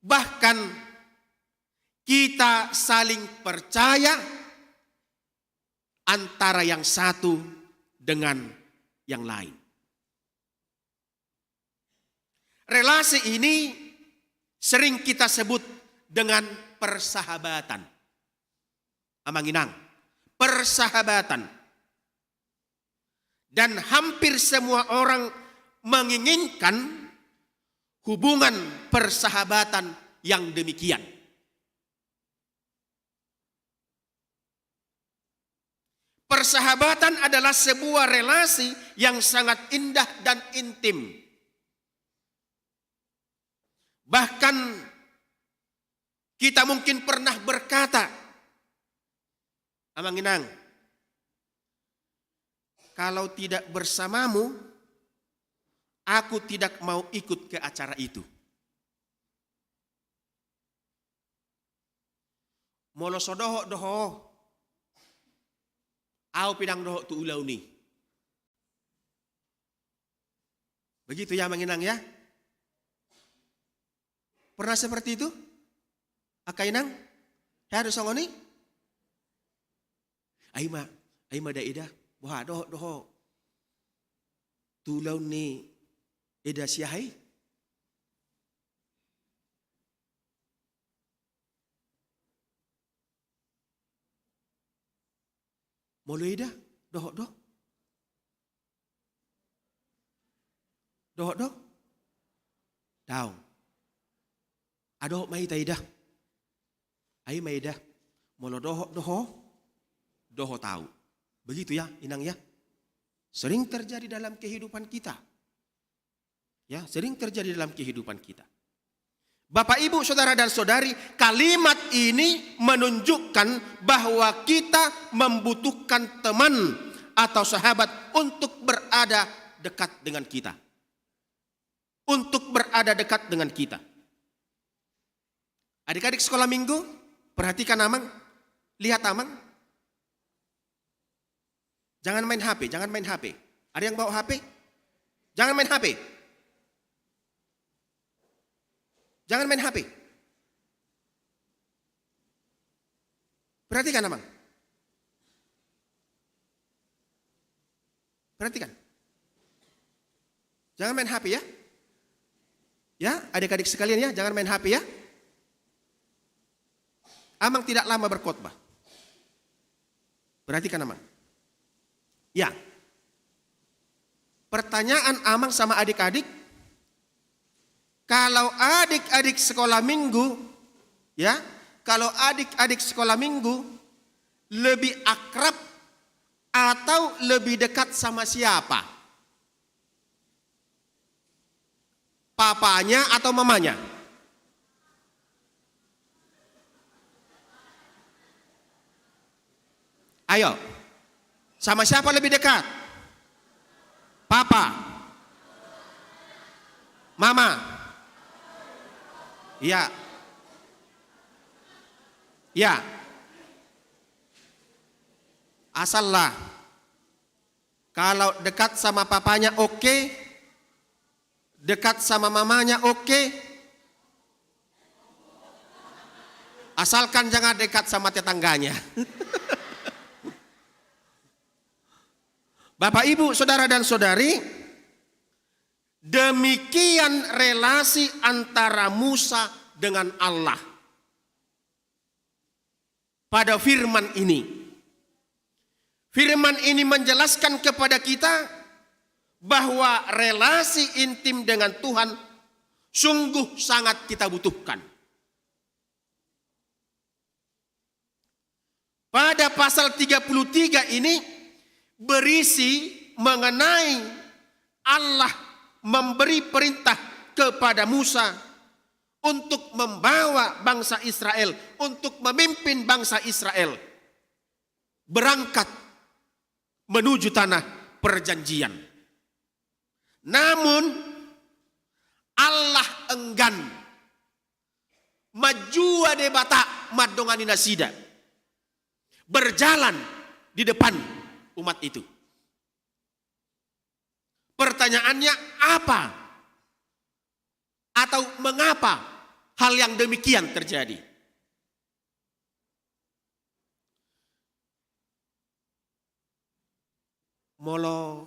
Speaker 5: Bahkan kita saling percaya antara yang satu dengan yang lain. Relasi ini sering kita sebut dengan persahabatan. Amanginang, persahabatan. Dan hampir semua orang menginginkan hubungan persahabatan yang demikian. Persahabatan adalah sebuah relasi yang sangat indah dan intim. Bahkan kita mungkin pernah berkata, Amanginang, kalau tidak bersamamu, aku tidak mau ikut ke acara itu. Molo sodoho doho. Au pidang doho tu ulau ni. Begitu ya Manginang ya. Pernah seperti itu? Akainang? Harus songoni? Aima da wah doho. Tu ulau ni eda siahai. Molo ida doho. Tahu. Adoh mai taida. Ai mai dah. Molo doho tahu. Begitu ya, Inang ya. Sering terjadi dalam kehidupan kita. Ya, sering terjadi dalam kehidupan kita. Bapak, Ibu, Saudara dan Saudari, kalimat ini menunjukkan bahwa kita membutuhkan teman atau sahabat untuk berada dekat dengan kita. Untuk berada dekat dengan kita. Adik-adik sekolah minggu, perhatikan Amang, lihat Amang. Jangan main HP, jangan main HP. Ada yang bawa HP? Jangan main HP. Jangan main HP. Perhatikan Amang. Perhatikan. Jangan main HP ya. Ya, adik-adik sekalian ya, jangan main HP ya. Amang tidak lama berkhotbah. Perhatikan Amang. Ya. Pertanyaan Amang sama adik-adik, kalau adik-adik sekolah minggu, ya, kalau adik-adik sekolah minggu lebih akrab atau lebih dekat sama siapa? Papanya atau mamanya? Ayo, sama siapa lebih dekat? Papa, mama. Ya, Ya. Asallah. Kalau dekat sama papanya oke. Dekat sama mamanya oke. Asalkan jangan dekat sama tetangganya. Bapak, Ibu, Saudara dan Saudari, demikian relasi antara Musa dengan Allah. Pada firman ini. Firman ini menjelaskan kepada kita bahwa relasi intim dengan Tuhan sungguh sangat kita butuhkan. Pada pasal 33 ini berisi mengenai Allah memberi perintah kepada Musa untuk membawa bangsa Israel, untuk memimpin bangsa Israel berangkat menuju tanah perjanjian. Namun Allah enggan majua debata madongani nasida berjalan di depan umat itu. Pertanyaannya apa? Atau mengapa hal yang demikian terjadi? Molo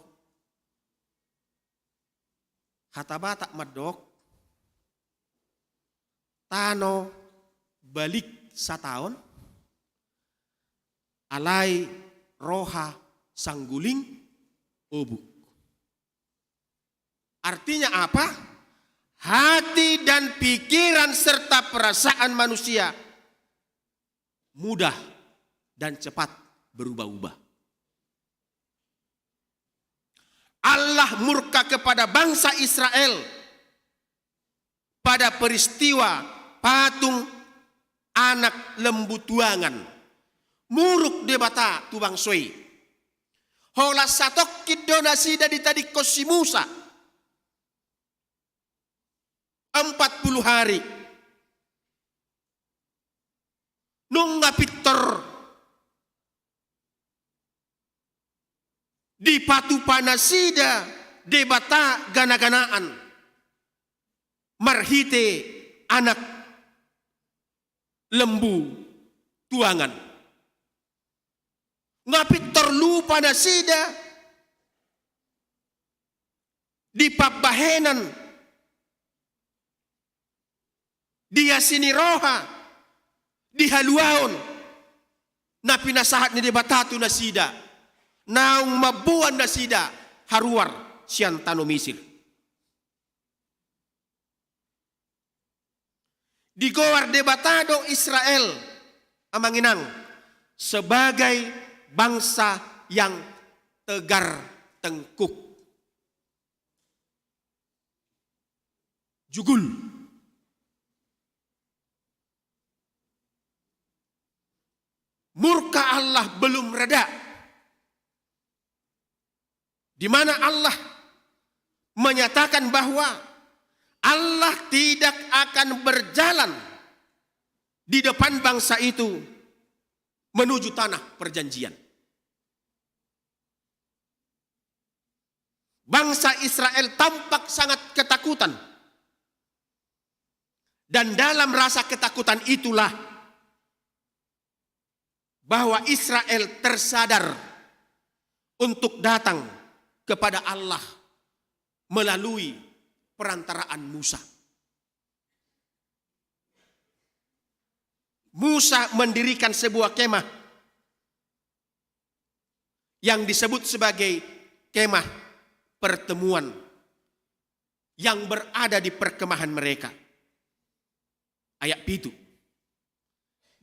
Speaker 5: hatabata madok tano balik sataon alai roha sangguling obuk. Artinya apa? Hati dan pikiran serta perasaan manusia mudah dan cepat berubah-ubah. Allah murka kepada bangsa Israel pada peristiwa patung anak lembu tuangan. Muruk debata tubang soi. Hola satok kidonasi dari tadi kosi Musa. 40 hari. Nungga pitor. Di patu panasida debata gana-ganaan. Marhite anak lembu tuangan. Ngapit terlupa nasida di pabahenan dia sini roha di haluaon na pinasahat ni debatatu nasida naung mabuan nasida haruar sian tano Misir di goar debatado Israel amanginang sebagai bangsa yang tegar tengkuk. Jugul. Murka Allah belum reda. Di mana Allah menyatakan bahwa Allah tidak akan berjalan di depan bangsa itu menuju tanah perjanjian. Bangsa Israel tampak sangat ketakutan. Dan dalam rasa ketakutan itulah bahwa Israel tersadar untuk datang kepada Allah melalui perantaraan Musa. Musa mendirikan sebuah kemah yang disebut sebagai kemah pertemuan yang berada di perkemahan mereka. Ayat 7.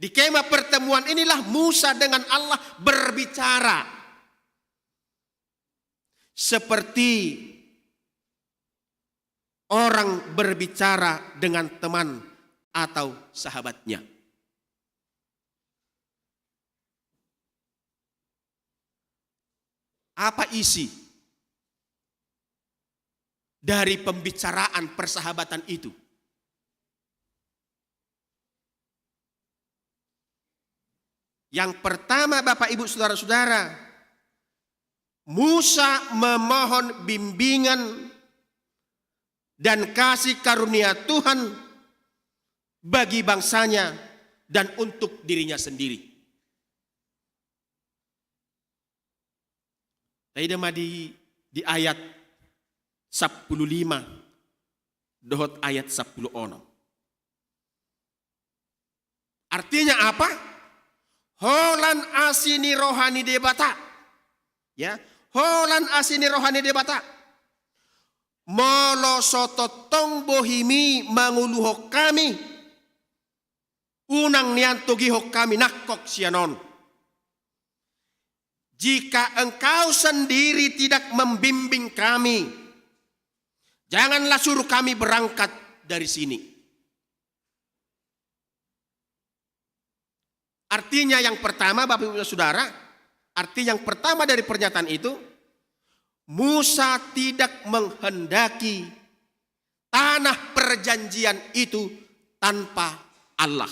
Speaker 5: Di kemah pertemuan inilah Musa dengan Allah berbicara seperti orang berbicara dengan teman atau sahabatnya. Apa isi dari pembicaraan persahabatan itu? Yang pertama Bapak Ibu Saudara-saudara, Musa memohon bimbingan dan kasih karunia Tuhan bagi bangsanya dan untuk dirinya sendiri. Tadi di ayat 15 dohot ayat 10 ono. Artinya apa? Holan asini rohani debata. Ya, holan asini rohani debata. Molo soto tong bohimi manguluhok kami. Unang nianto gihok kami nakok sianon. Jika engkau sendiri tidak membimbing kami, janganlah suruh kami berangkat dari sini. Artinya yang pertama Bapak Ibu Saudara, arti yang pertama dari pernyataan itu, Musa tidak menghendaki tanah perjanjian itu tanpa Allah.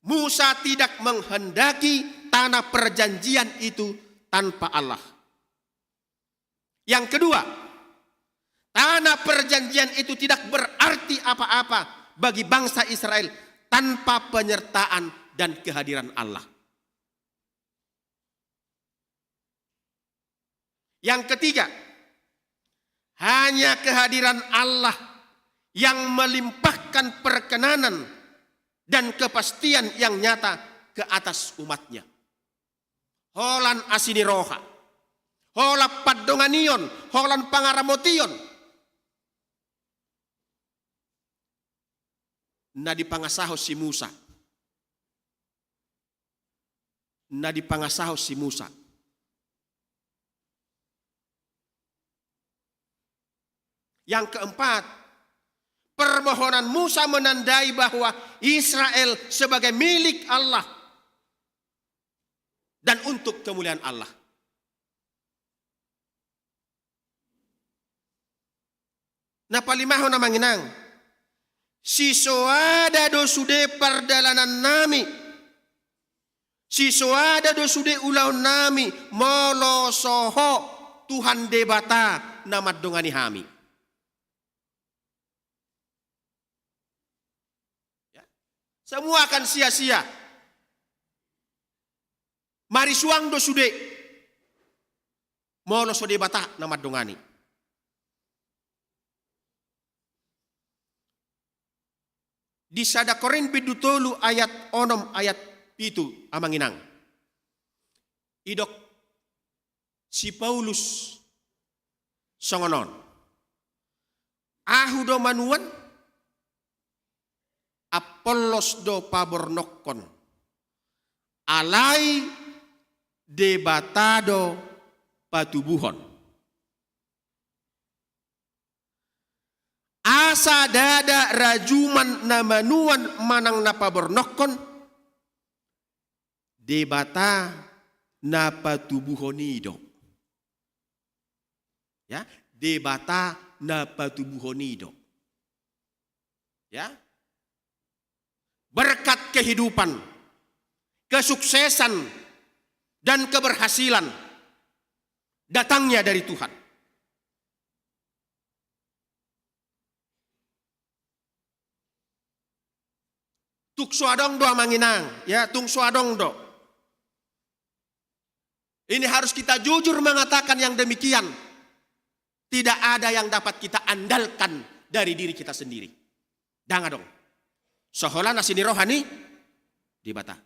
Speaker 5: Musa tidak menghendaki tanah perjanjian itu tanpa Allah. Yang kedua, tanah perjanjian itu tidak berarti apa-apa bagi bangsa Israel tanpa penyertaan dan kehadiran Allah. Yang ketiga, hanya kehadiran Allah yang melimpahkan perkenanan dan kepastian yang nyata ke atas umatnya. Holan asini roha, hola padonganion, holan pangaramotion. Na dipangasaho si Musa. Na dipangasaho si Musa. Yang keempat, permohonan Musa menandai bahwa Israel sebagai milik Allah dan untuk kemuliaan Allah. Nah palimaho na manginang, si soada do sude pardalanan nami, si soada do sude ulau nami, molo soho Tuhan debata nama dongani hami. Semua akan sia-sia. Mari suang do sude. Molo so debata nama dongani. Di Sadakorin bidutolu ayat onom ayat itu amanginang. Idok si Paulus songonon. Ahu do manuan Apollos do pabornokkon alai debatado patubuhon asa dada rajuman namanuan manang napabornokkon debata napatubuhonido ya debata napatubuhonido ya. Berkat kehidupan, kesuksesan, dan keberhasilan datangnya dari Tuhan. Tuk suadong do manginang, ya tung suadong do. Ini harus kita jujur mengatakan yang demikian. Tidak ada yang dapat kita andalkan dari diri kita sendiri. Jangan dong. Soholan asini rohani di bata.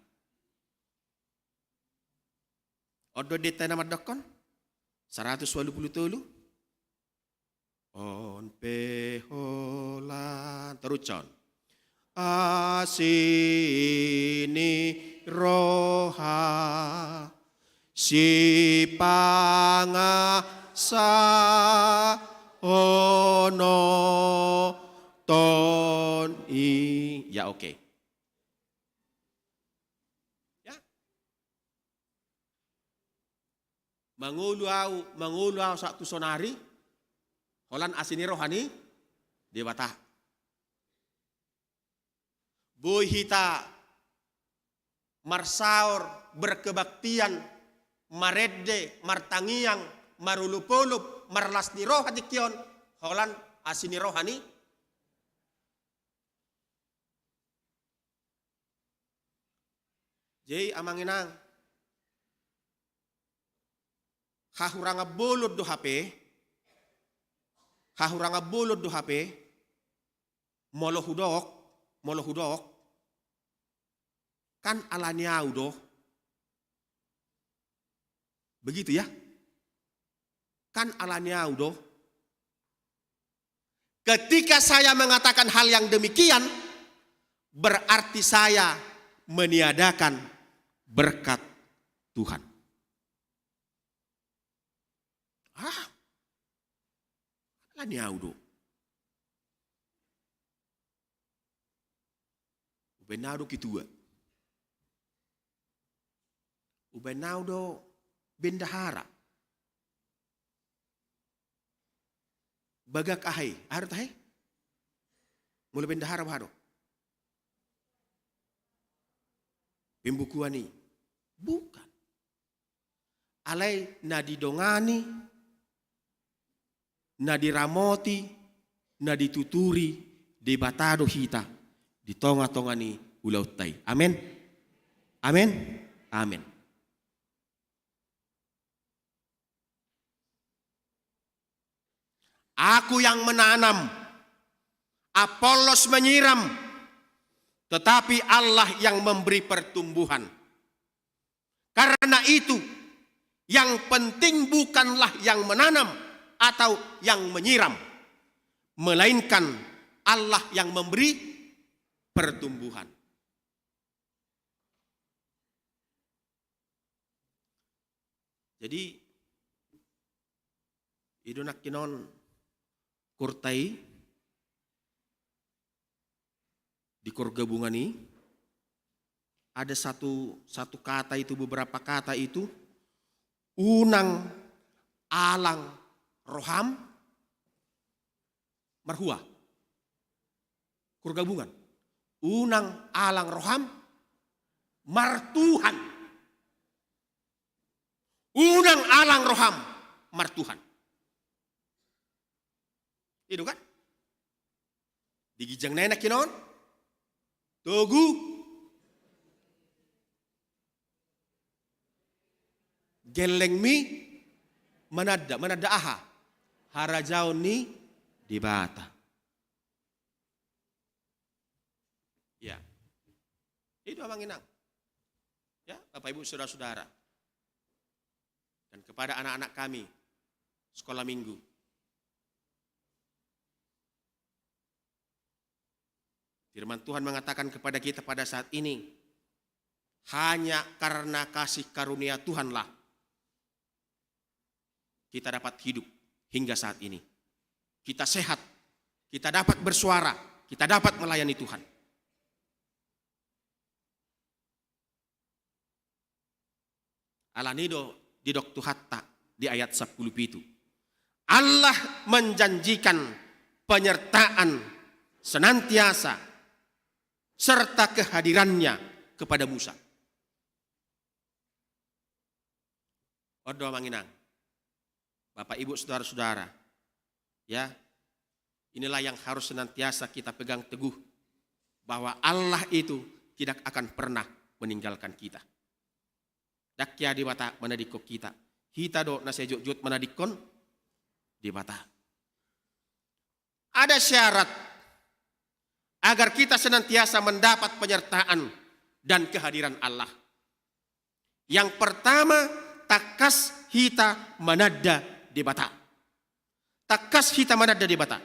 Speaker 5: Odo deta nama dokon 187. On peholan terucon. Asini roha si pangasa ono ton i ya oke. Ya. Manguluau satu sonari holan asini rohani dewata. Boy hita marsaur, berkebaktian, maredde, martangiang, marulupulup, marlas ni rohani kion, holan asini rohani. Jadi amanginang, hahuranga bolod do HP, molo hudok, kan alaniau do. Begitu ya? Kan alaniau do. Ketika saya mengatakan hal yang demikian, berarti saya meniadakan berkat Tuhan. Alaniau do. Ubenado kitua. Ubenado bendahara. Bagak ahai, harus ahai? Mulai bendahara baharo. Pembukuan ini bukan. Alai nadidongani, nadiramoti, nadituturi, debatado hita, di tonga-tongani ulautai. Amin. Amin. Amin. Aku yang menanam, Apolos menyiram, tetapi Allah yang memberi pertumbuhan. Karena itu, yang penting bukanlah yang menanam atau yang menyiram, melainkan Allah yang memberi pertumbuhan. Jadi, idonak kinon kurtai di korgabungan ini ada satu kata itu, beberapa kata itu, unang alang roham marhua. Korgabungan unang alang roham martuhan. Unang alang roham martuhan. Itu kan? Digijang nenek kinon. Togu. Geleng mi. Manada aha. Harajaon ni dibata. Ya. Itu abang inang. Ya, Bapak Ibu saudara-saudara. Dan kepada anak-anak kami sekolah minggu. Firman Tuhan mengatakan kepada kita pada saat ini, hanya karena kasih karunia Tuhanlah kita dapat hidup hingga saat ini. Kita sehat, kita dapat bersuara, kita dapat melayani Tuhan. Alanido di Doktu Hatta di ayat 10 itu. Allah menjanjikan penyertaan senantiasa serta kehadirannya kepada Musa. Odo manginang. Bapak Ibu saudara-saudara, ya. Inilah yang harus senantiasa kita pegang teguh, bahwa Allah itu tidak akan pernah meninggalkan kita. Dakya di bata manadikko kita. Hita do nasejut manadikon di bata. Ada syarat agar kita senantiasa mendapat penyertaan dan kehadiran Allah. Yang pertama, takas hita manada di bata. Takas hita manada di bata.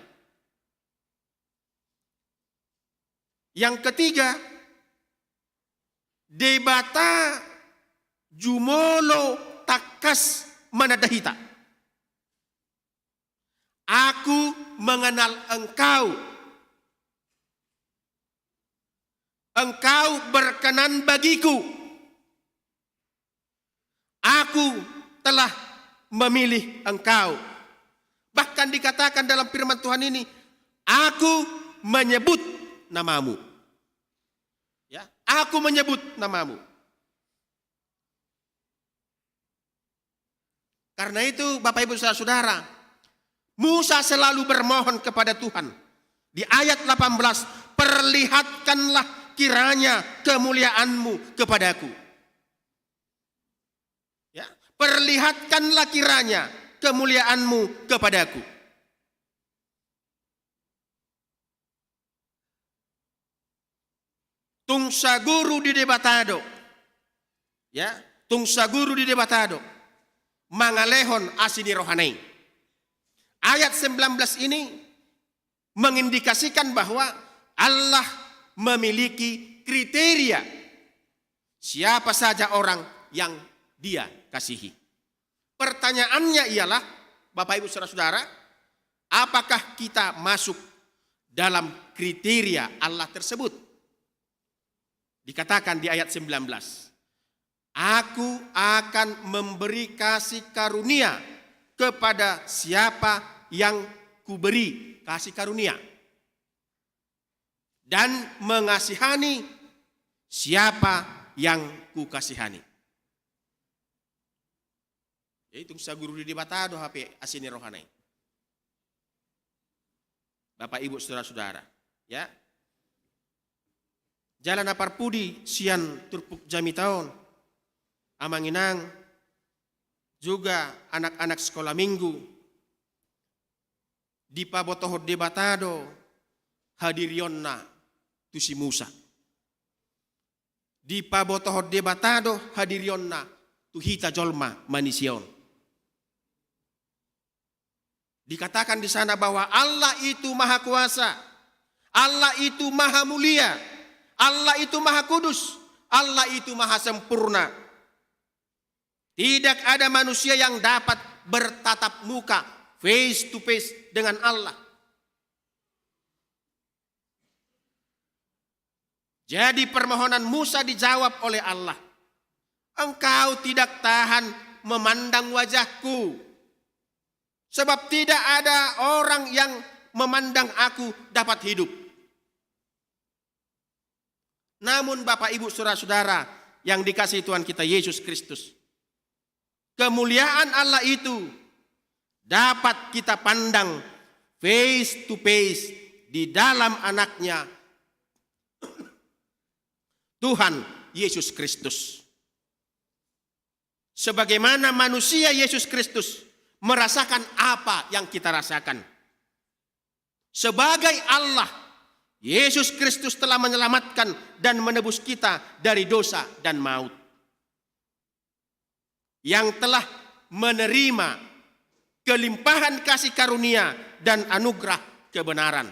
Speaker 5: Yang ketiga, di bata jumolo takas manada hita. Aku mengenal engkau. Engkau berkenan bagiku. Aku telah memilih engkau. Bahkan dikatakan dalam firman Tuhan ini, aku menyebut namamu. Ya, aku menyebut namamu. Karena itu Bapak Ibu Saudara, Musa selalu bermohon kepada Tuhan. Di ayat 18, perlihatkanlah kiranya kemuliaan-Mu kepadaku. Ya, perlihatkanlah kiranya kemuliaan-Mu kepadaku. Tung saguru di debatado. Ya, tung saguru di debatado. Mangalehon asini rohanai. Ayat 19 ini mengindikasikan bahwa Allah memiliki kriteria siapa saja orang yang Dia kasihi. Pertanyaannya ialah, Bapak Ibu Saudara-saudara, apakah kita masuk dalam kriteria Allah tersebut? Dikatakan di ayat 19, Aku akan memberi kasih karunia kepada siapa yang kuberi kasih karunia, dan mengasihani siapa yang kukasihani. Yaitu saguru di batado HP asini rohanai. Bapak Ibu Saudara-saudara, ya. Jalan aparpudi sian turpuk jami tahun, amanginang, juga anak-anak sekolah minggu, di pabotohod debatado, hadirionna tusi Musa. Di pabotohod debatado, hadirionna tuhita jolma manision. Dikatakan di sana bahwa Allah itu maha kuasa, Allah itu maha mulia, Allah itu maha kudus, Allah itu maha sempurna. Tidak ada manusia yang dapat bertatap muka face to face dengan Allah. Jadi permohonan Musa dijawab oleh Allah. Engkau tidak tahan memandang wajahku, sebab tidak ada orang yang memandang aku dapat hidup. Namun Bapak Ibu Saudara-saudara yang dikasihi Tuhan kita Yesus Kristus, kemuliaan Allah itu dapat kita pandang face to face di dalam anaknya Tuhan Yesus Kristus. Sebagaimana manusia Yesus Kristus merasakan apa yang kita rasakan. Sebagai Allah, Yesus Kristus telah menyelamatkan dan menebus kita dari dosa dan maut. Yang telah menerima kelimpahan kasih karunia dan anugerah kebenaran,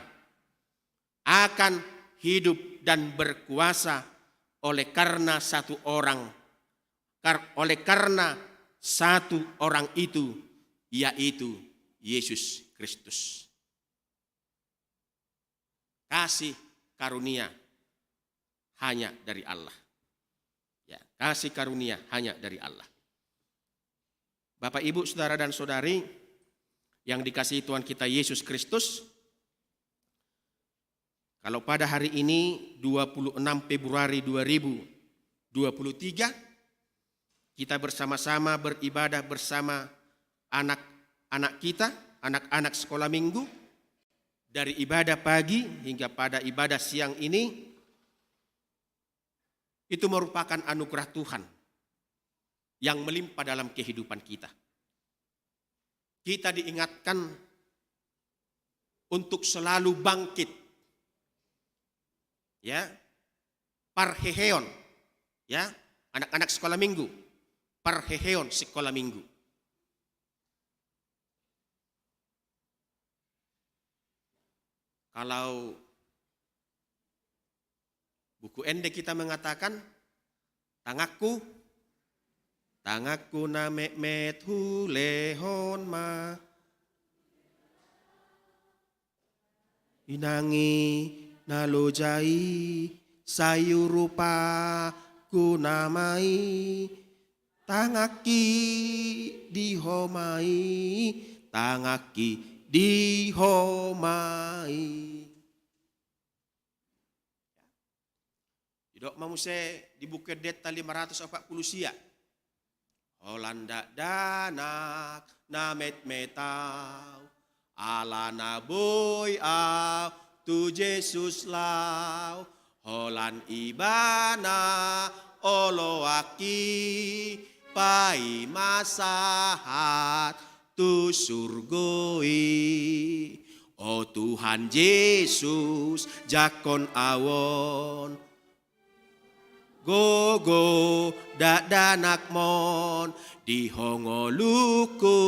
Speaker 5: akan hidup dan berkuasa oleh karena satu orang itu, yaitu Yesus Kristus. Kasih karunia hanya dari Allah. Ya, kasih karunia hanya dari Allah. Bapak, Ibu, Saudara dan Saudari yang dikasihi Tuhan kita Yesus Kristus, kalau pada hari ini 26 Februari 2023 kita bersama-sama beribadah bersama anak-anak kita, anak-anak sekolah minggu, dari ibadah pagi hingga pada ibadah siang ini, itu merupakan anugerah Tuhan yang melimpah dalam kehidupan kita. Kita diingatkan untuk selalu bangkit. Ya, parheheon, ya, anak-anak sekolah minggu, parheheon sekolah minggu. Kalau buku Ende kita mengatakan, tangaku na met hulehon ma inangi nalojai sayurupa kunamai tangaki dihomai. Tidak mau saya di buku deta 540 sia. Holanda danak na metmetau. Ala na boy au tu Jesus lau. Holan ibana olo aki pai masahat tu surgoi. Oh Tuhan Yesus jakon awon. Gogo danak mon di hongoluku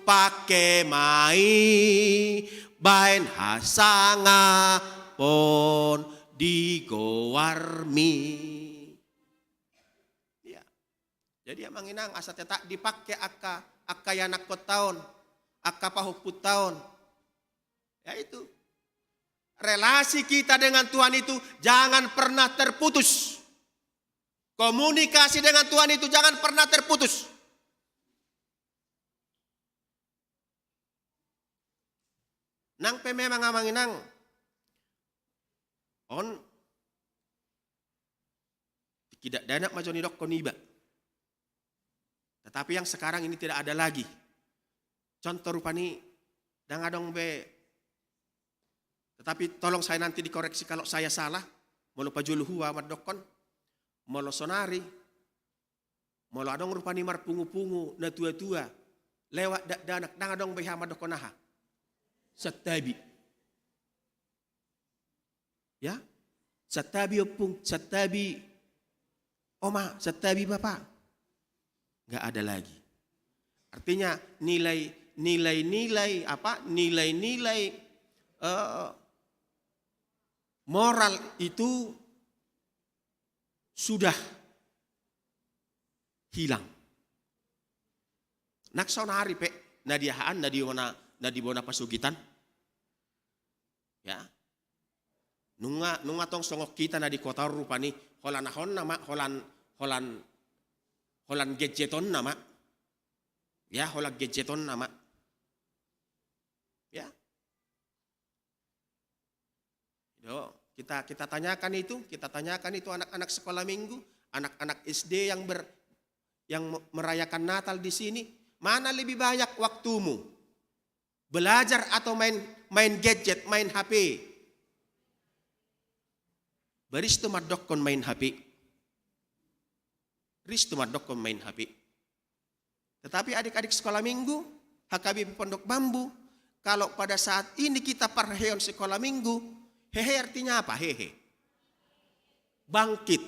Speaker 5: pake mai bain hasanga pon di gowarmi. Ya. Jadi amang inang asa tak dipakai akka yanak ko taon, akka pahuput taon. Ya itu. Relasi kita dengan Tuhan itu jangan pernah terputus. Komunikasi dengan Tuhan itu jangan pernah terputus. Nang pe memang amang inang. On tidak danak majoni dok koniba. Tetapi yang sekarang ini tidak ada lagi. Contoh rupani dangadong be. Tetapi tolong saya nanti dikoreksi kalau saya salah. Molo pajuluhua madokon. Molo sonari. Molo adong rupani marpungu-pungu na tua-tua. Lewat danak dangadong be hamadokonaha. Satabi. Ya, satabi opung, satabi oma, satabi bapak. Enggak ada lagi. Artinya nilai-nilai moral itu sudah hilang. Naksonari pe nadiahaan nadibona pasugitan. Ya. Nunga tong songok kita na di kota rupani holanahon nama holan gadgeton nama. Ya, holan gadgeton nama. Ya. Yo, kita tanyakan itu anak-anak sekolah minggu, anak-anak SD yang merayakan Natal di sini, mana lebih banyak waktumu? Belajar atau main gadget, main HP? Baristo madokon main HP. Risto madokon main HP. Tetapi adik-adik sekolah minggu, HKBP Pondok Bambu, kalau pada saat ini kita parheon sekolah minggu, hehe artinya apa? Hehe. Bangkit.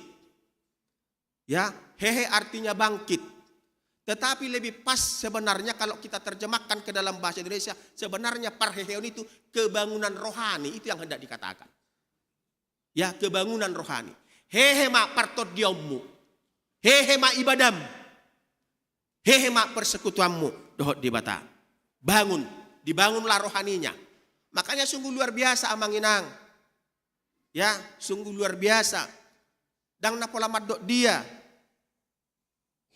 Speaker 5: Ya, hehe artinya bangkit. Tetapi lebih pas sebenarnya kalau kita terjemahkan ke dalam bahasa Indonesia, sebenarnya parheon itu kebangunan rohani, itu yang hendak dikatakan. Ya, kebangunan rohani. Hehe mak partot diommu. Hehe mak ibadam. Hehe mak persekutuanmu. Dohot di bata. Bangun. Dibangunlah rohaninya. Makanya sungguh luar biasa amang inang. Ya, sungguh luar biasa. Dang napola madok dia.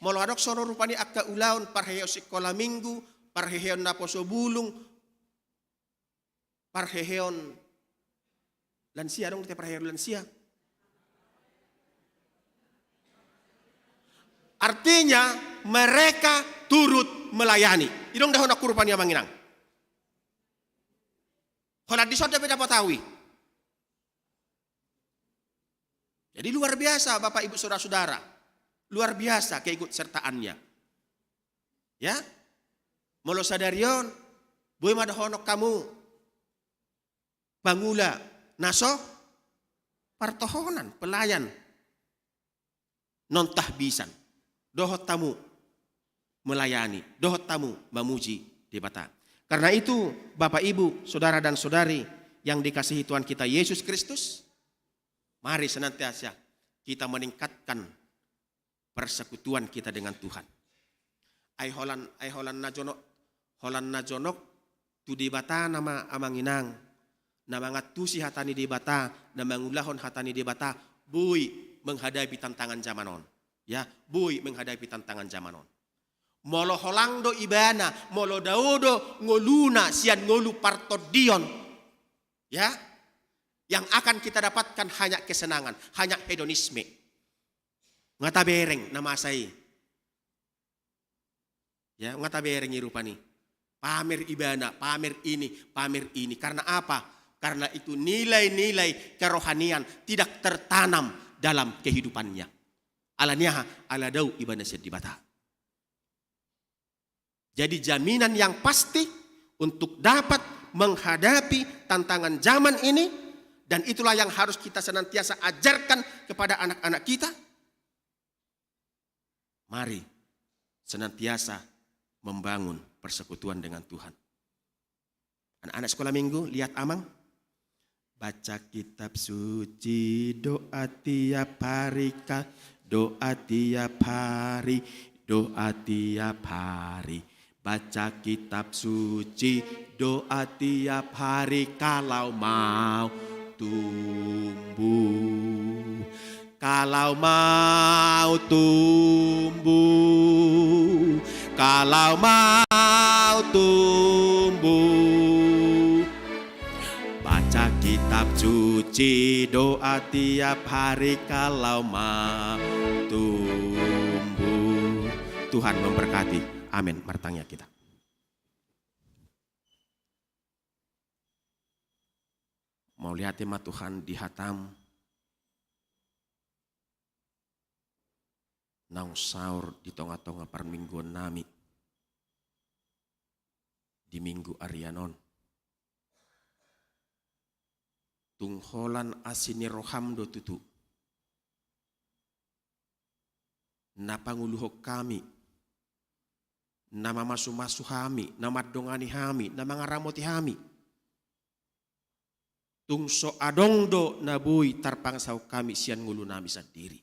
Speaker 5: Molo adok sono rupani akka ulaun parheo sekolah minggu. Parheon naposo bulung. Parheon lansia dong, kita parheon lansia. Artinya mereka turut melayani. Idong dahon aku rupanya manginang. Kalau di sana beda potawi. Jadi luar biasa Bapak Ibu Saudara-saudara. Luar biasa keikut sertaannya. Ya. Molo sadarion, boy madahonok kamu. Bangula, naso, partohonan, pelayan. Non tahbisan. Dohot tamu melayani, dohot tamu memuji di bata. Karena itu Bapak Ibu, Saudara dan Saudari yang dikasihi Tuhan kita Yesus Kristus, mari senantiasa kita meningkatkan persekutuan kita dengan Tuhan. Ai holan najonok tu di bata nama amanginang, nama ngatusi hatani di bata, nama ngulahon hatani di bata, bui menghadapi tantangan zamanon. Ya, bui menghadapi tantangan zamanon. Molo holang do ibana, molo daudo ngoluna sian ngolu partodion. Ya, yang akan kita dapatkan hanya kesenangan, hanya hedonisme. Ngata bereng nama saya. Ya, ngatabereng rupa nih. Pamer ibadah, pamer ini, pamer ini. Karena apa? Karena itu nilai-nilai kerohanian tidak tertanam dalam kehidupannya. Alaniah ala dau ibadah sedibata. Jadi jaminan yang pasti untuk dapat menghadapi tantangan zaman ini, dan itulah yang harus kita senantiasa ajarkan kepada anak-anak kita. Mari senantiasa membangun persekutuan dengan Tuhan. Anak-anak sekolah minggu, lihat Amang. Baca kitab suci, doa tiap hari, doa tiap hari, doa tiap hari. Baca kitab suci, doa tiap hari kalau mau tumbuh. Kalau mau tumbuh, kalau mau tumbuh. Baca kitab suci, doa tiap hari kalau mau tumbuh. Tuhan memberkati. Amin. Martangnya kita. Mau lihat tema Tuhan dihatam. Naung saur di tonga-tonga permingguan nami. Di minggu Arianon. Tungholan asini roham do tutu. Napanguluhok kami. Nama masu-masu hami, nama dongani hami, nama ngaramoti hami. Tungso adongdo nabui tarpangsau kami sian ngulu nami sendiri.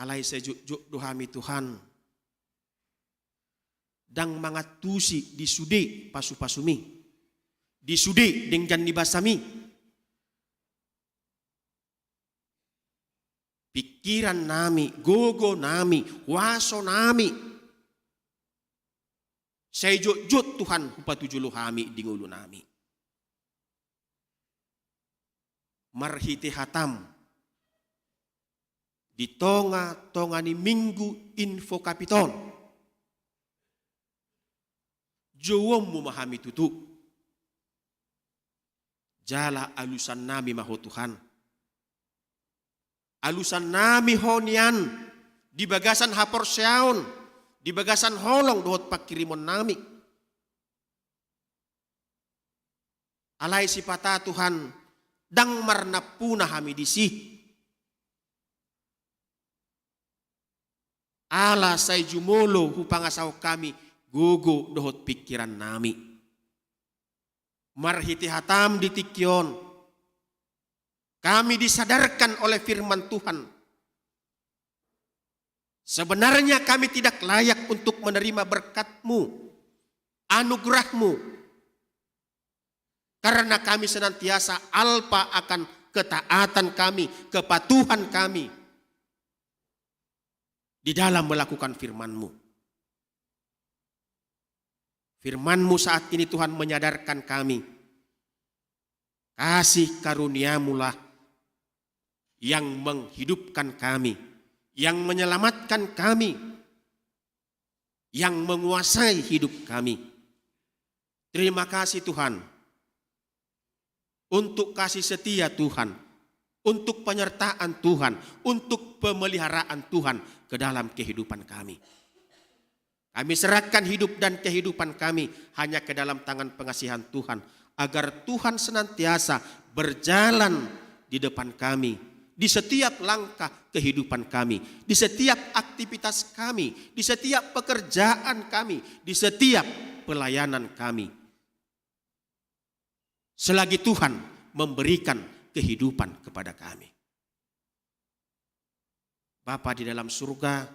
Speaker 5: Alai sejuk dohami Tuhan. Dang mangatusi disude pasu-pasumi. Disude dengan dibasami. Pikiran nami, gogo nami, waso nami. Sejut Tuhan upatujulu hami di ngulu nami. Marhiti hatam. Di tonga ni minggu info kapiton. Jowom memahami tutu. Jala alusan nami maho Tuhan. Alusan nami honian di bagasan hapor seaon, di bagasan holong dohot pakirimon nami. Alai sipata Tuhan dang marnapuna hami disi. Ala say jumolo hupangasaw kami gugu dohot pikiran nami. Marhiti hatam ditikyon. Kami disadarkan oleh firman Tuhan. Sebenarnya kami tidak layak untuk menerima berkat-Mu, anugerah-Mu. Karena kami senantiasa alpa akan ketaatan kami, kepatuhan kami. Di dalam melakukan firman-Mu. Firman-Mu saat ini Tuhan menyadarkan kami. Kasih karunia-Mu lah yang menghidupkan kami, yang menyelamatkan kami, yang menguasai hidup kami. Terima kasih Tuhan untuk kasih setia Tuhan, untuk penyertaan Tuhan, untuk pemeliharaan Tuhan ke dalam kehidupan kami. Kami serahkan hidup dan kehidupan kami hanya ke dalam tangan pengasihan Tuhan, agar Tuhan senantiasa berjalan di depan kami, di setiap langkah kehidupan kami, di setiap aktivitas kami, di setiap pekerjaan kami, di setiap pelayanan kami. Selagi Tuhan memberikan kehidupan kepada kami. Bapa di dalam surga,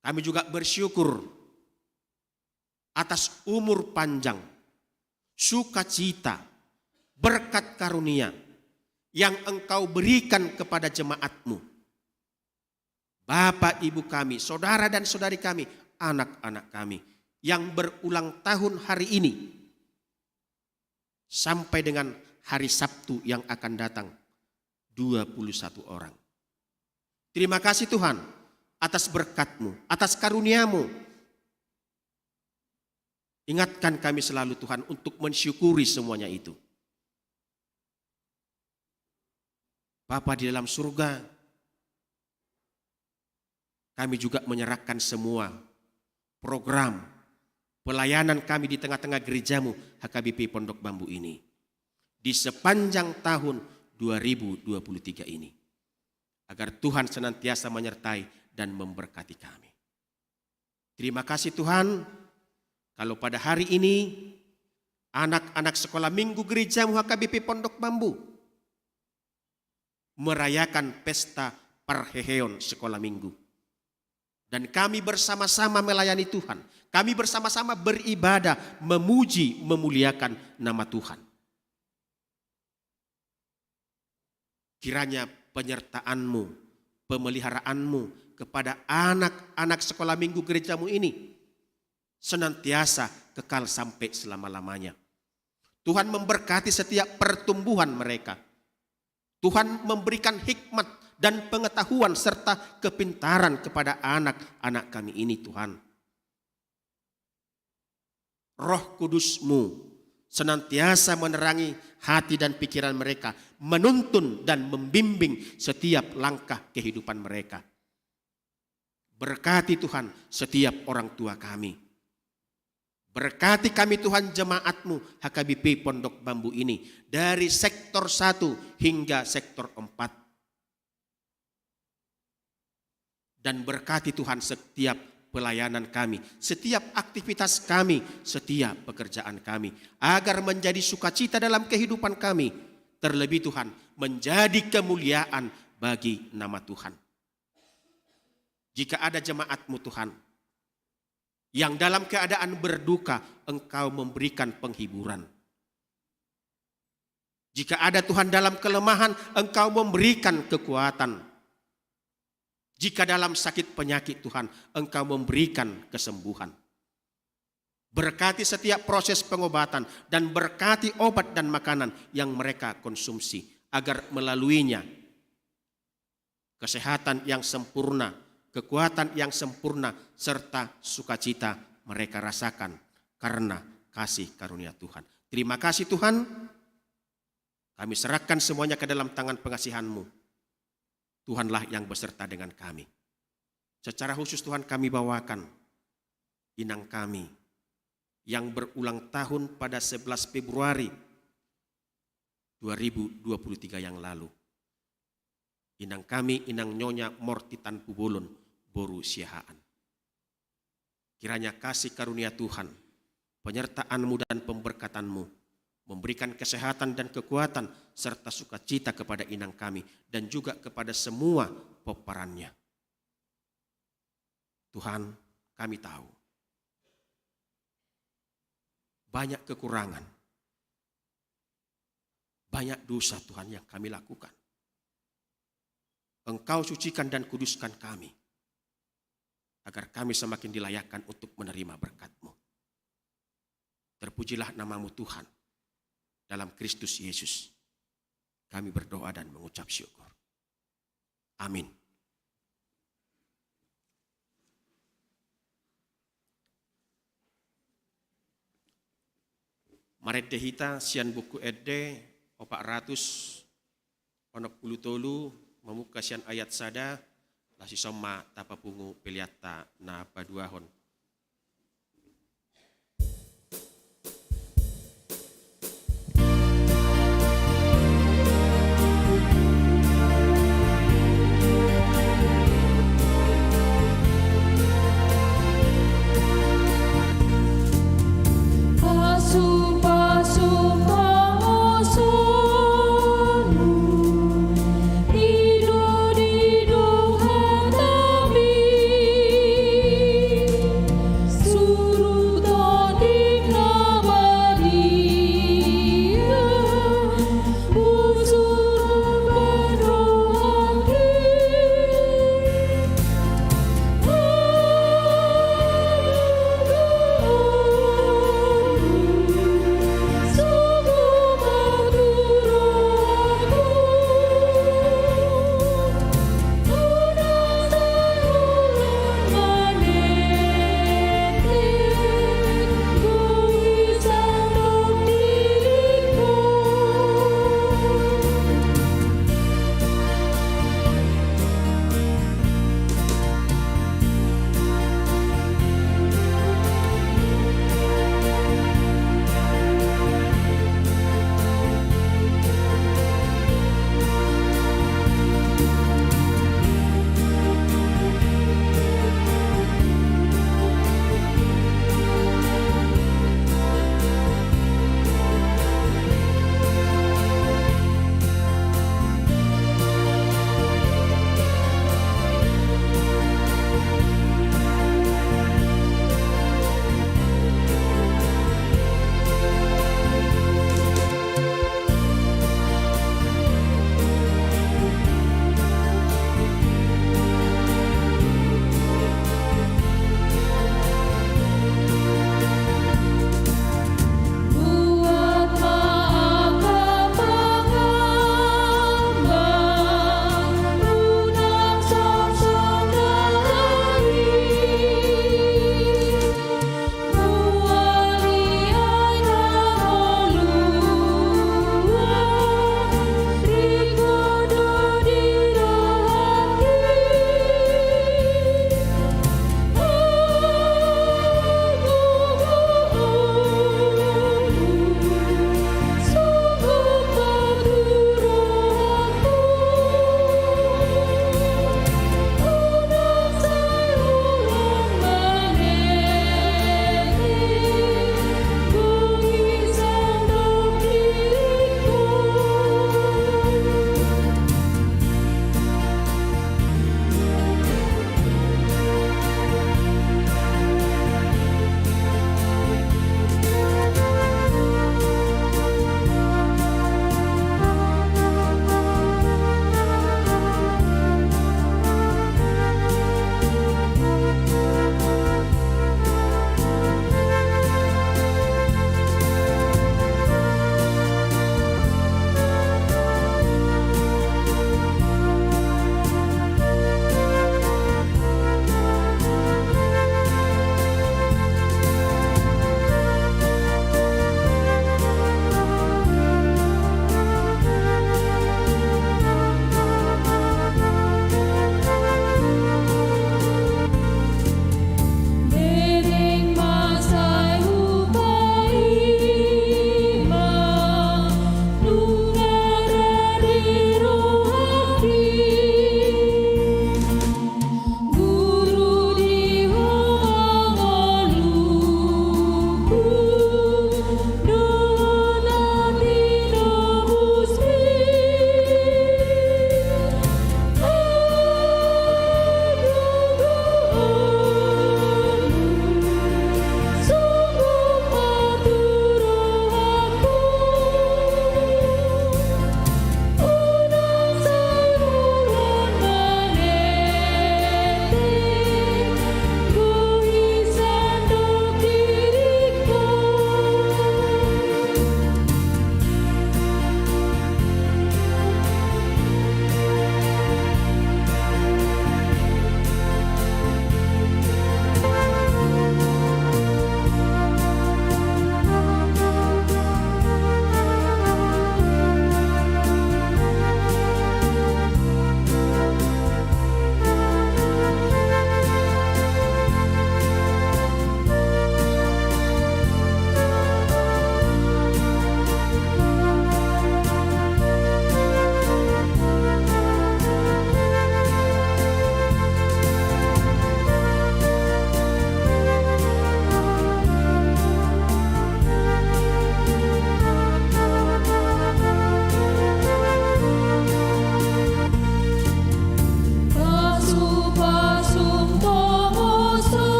Speaker 5: kami juga bersyukur atas umur panjang, sukacita, berkat karunia yang Engkau berikan kepada jemaat-Mu. Bapak, Ibu kami, saudara dan saudari kami, anak-anak kami yang berulang tahun hari ini sampai dengan hari Sabtu yang akan datang, 21 orang. Terima kasih Tuhan atas berkat-Mu, atas karunia-Mu. Ingatkan kami selalu Tuhan untuk mensyukuri semuanya itu. Bapa di dalam surga, kami juga menyerahkan semua program pelayanan kami di tengah-tengah gereja-Mu HKBP Pondok Bambu ini di sepanjang tahun 2023 ini. Agar Tuhan senantiasa menyertai dan memberkati kami. Terima kasih Tuhan, kalau pada hari ini anak-anak sekolah minggu gereja-Mu HKBP Pondok Bambu merayakan pesta Parheheon sekolah minggu. Dan kami bersama-sama melayani Tuhan. Kami bersama-sama beribadah, memuji, memuliakan nama Tuhan. Kiranya penyertaan-Mu, pemeliharaanmu kepada anak-anak sekolah minggu gereja-Mu ini senantiasa kekal sampai selama-lamanya. Tuhan memberkati setiap pertumbuhan mereka. Tuhan memberikan hikmat dan pengetahuan serta kepintaran kepada anak-anak kami ini Tuhan. Roh Kudus-Mu senantiasa menerangi hati dan pikiran mereka, menuntun dan membimbing setiap langkah kehidupan mereka. Berkati Tuhan setiap orang tua kami. Berkati kami Tuhan jemaat-Mu HKBP Pondok Bambu ini dari sektor 1 hingga sektor 4. Dan berkati Tuhan setiap pelayanan kami, setiap aktivitas kami, setiap pekerjaan kami, agar menjadi sukacita dalam kehidupan kami, terlebih Tuhan menjadi kemuliaan bagi nama Tuhan. Jika ada jemaat-Mu Tuhan yang dalam keadaan berduka, Engkau memberikan penghiburan. Jika ada Tuhan dalam kelemahan, Engkau memberikan kekuatan. Jika dalam sakit penyakit Tuhan, Engkau memberikan kesembuhan. Berkati setiap proses pengobatan dan berkati obat dan makanan yang mereka konsumsi, agar melaluinya kesehatan yang sempurna, kekuatan yang sempurna, serta sukacita mereka rasakan karena kasih karunia Tuhan. Terima kasih Tuhan, kami serahkan semuanya ke dalam tangan pengasihan-Mu. Tuhanlah yang beserta dengan kami. Secara khusus Tuhan kami bawakan inang kami yang berulang tahun pada 11 Februari 2023 yang lalu. Inang kami, Inang Nyonya Mortitan Pubolon Boru Siahaan. Kiranya kasih karunia Tuhan, penyertaan-Mu dan pemberkatan-Mu memberikan kesehatan dan kekuatan serta sukacita kepada inang kami dan juga kepada semua peperannya. Tuhan, kami tahu banyak kekurangan, banyak dosa Tuhan yang kami lakukan. Engkau sucikan dan kuduskan kami, agar kami semakin dilayakkan untuk menerima berkat-Mu. Terpujilah nama-Mu Tuhan, dalam Kristus Yesus. Kami berdoa dan mengucap syukur. Amin. Maret dehita sian buku ede 400 onok puluh tolu memuka sian ayat sada lasi soma tapapungu peliata na paduahon.
Speaker 6: Dido hadapi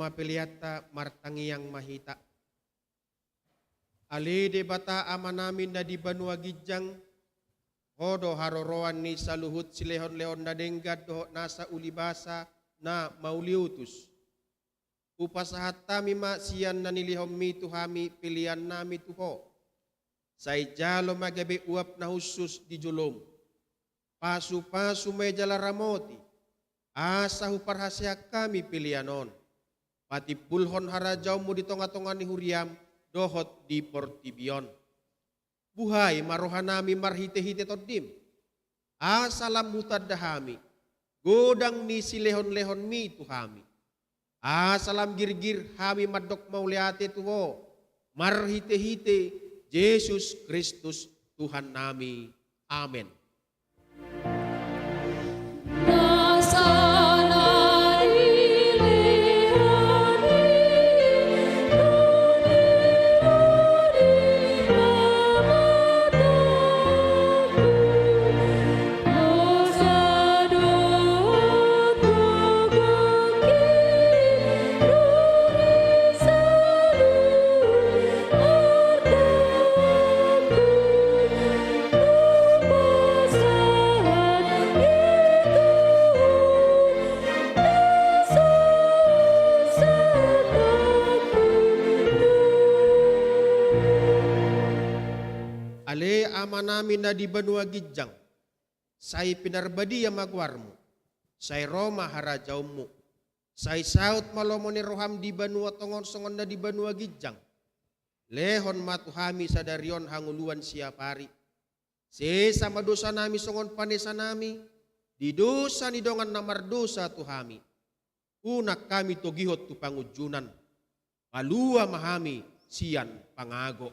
Speaker 5: mapiliata martangiang mahita. Ali de bata amanamin na di banua gijang, hodo haroroan ni saluhut silehon-lehon na denggad doho nasa ulibasa na mauliutus. Upasahat tami siyan na nilihom mi tuhami pilihan nami tuho. Say jalo magabi uap na husus di julom. Pasu-pasu may jala ramoti. Asa huparhasya kami pilihanon. Pati pulhon harajaw mo di tonga-tonga ni Huriam dohot di Portibion. Buhay marohanami marhite-hite toddim. Asalam hutad dahami. Godang ni silehon-lehon mi tuhami. Asalam girgir hami madok mauliate tuho. Marhite-hite Yesus Kristus Tuhan nami. Amen. Ale ama namin na di banua gijang, say pinarbadi ang magwarmo, say Roma harajaw mo, say saut malomo ni roham di banua tongon songon na di banua gijang, lehon matuhami sa daryon hanguluan siya pari, sa madosa nami songon panesa nami, di dosa ni dongan na mardosa tuhami, unak kami togihot tu pangujunan, palua mahami siyan pangago.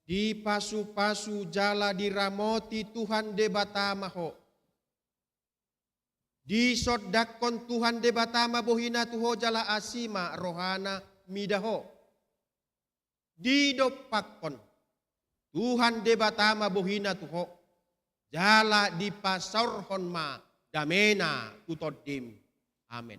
Speaker 5: Di pasu-pasu jala diramoti Tuhan de batamaho. Di sodakon Tuhan de batama bohina tuho jala asima rohana midaho. Di dopakon Tuhan de batama bohina tuho jala di pasorhon ma damena tutodim. Amin.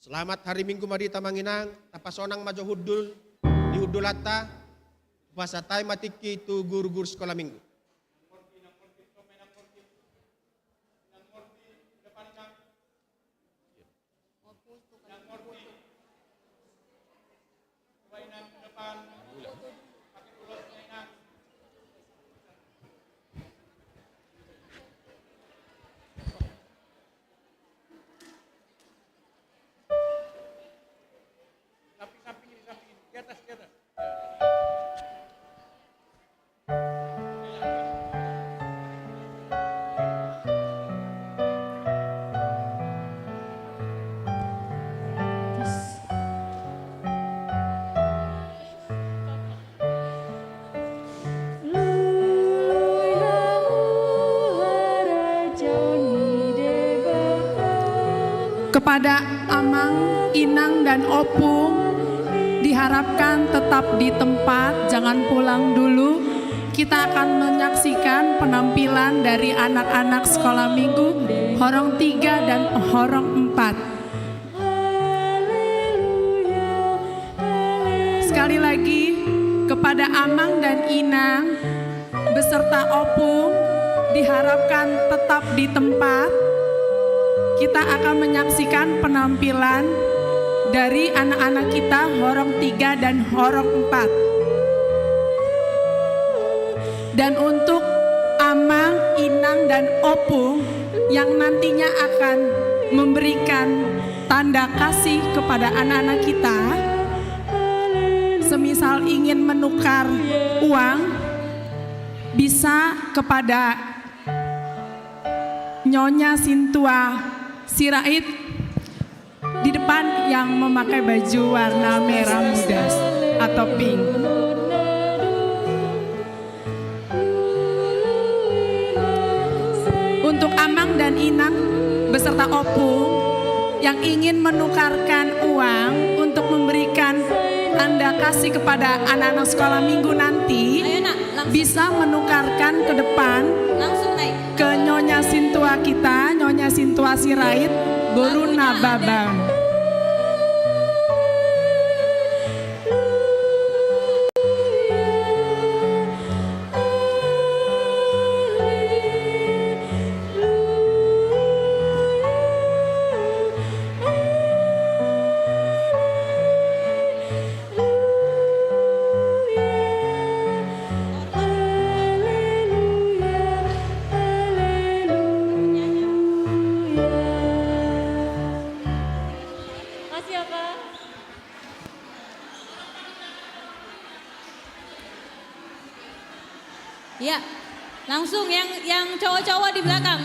Speaker 5: Selamat hari Minggu madi tamanginang, tapasonang majo hudul, di hudulata, puasa tay matiki tu guru-guru sekolah minggu.
Speaker 3: Kepada Amang, Inang, dan Opung diharapkan tetap di tempat, jangan pulang dulu. Kita akan menyaksikan penampilan dari anak-anak sekolah minggu Horong 3 dan Horong 4. Sekali lagi kepada Amang dan Inang beserta Opung diharapkan tetap di tempat. Kita akan menyaksikan penampilan dari anak-anak kita Horong 3 dan Horong 4. Dan untuk Amang, Inang, dan Opung yang nantinya akan memberikan tanda kasih kepada anak-anak kita, semisal ingin menukar uang, bisa kepada Nyonya Sintua Sirait di depan yang memakai baju warna merah muda atau pink. Untuk Amang dan Inang beserta Opung yang ingin menukarkan uang untuk memberikan tanda kasih kepada anak-anak sekolah minggu nanti,
Speaker 6: Ayo nak, langsung,
Speaker 3: bisa menukarkan ke depan
Speaker 6: langsung naik.
Speaker 3: ke Nyonya Sintua kita, Nyonya Sintua Sirait, Boruna
Speaker 6: Lagunya
Speaker 3: Babang.
Speaker 6: Makasih ya Kak. Ya, langsung yang cowok-cowok di belakang,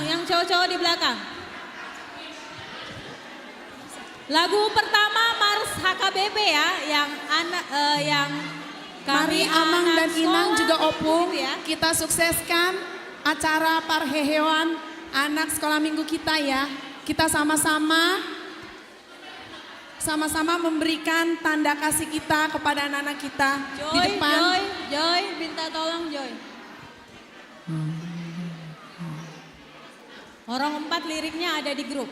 Speaker 6: Lagu pertama Mars HKBP ya, yang
Speaker 3: Mari
Speaker 6: kami
Speaker 3: Amang
Speaker 6: anak
Speaker 3: dan Inang
Speaker 6: sekolah,
Speaker 3: juga Opung,
Speaker 6: gitu ya.
Speaker 3: kita sukseskan acara parhehewan anak sekolah minggu kita ya. Kita sama-sama memberikan tanda kasih kita kepada anak-anak kita di depan.
Speaker 6: Joy, minta tolong Joy. Horong 4 liriknya ada di grup.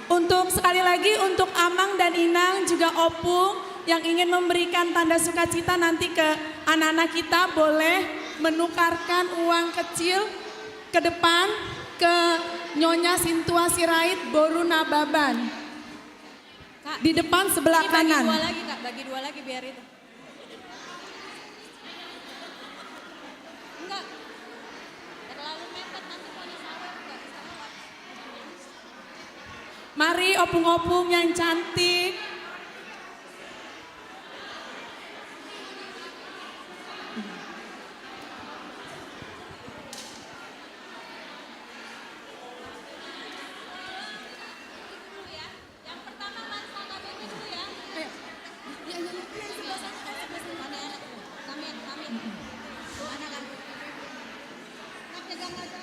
Speaker 6: Untuk
Speaker 3: Sekali lagi untuk Amang dan Inang juga Opung yang ingin memberikan tanda sukacita nanti ke anak-anak kita boleh menukarkan uang kecil ke depan ke Nyonya Sintua Sirait Boruna Baban.
Speaker 6: Kak,
Speaker 3: Di depan sebelah
Speaker 6: ini
Speaker 3: kanan.
Speaker 6: Bagi 2 lagi Kak, bagi 2 lagi biar itu. Enggak. Terlalu mepet nanti kalau disawat enggak bisa lewat.
Speaker 3: Mari opung-opung yang cantik.
Speaker 6: Yang pertama Mas HKBP dulu ya. Kami anak. Kami. Anak-anak. Pegang aja.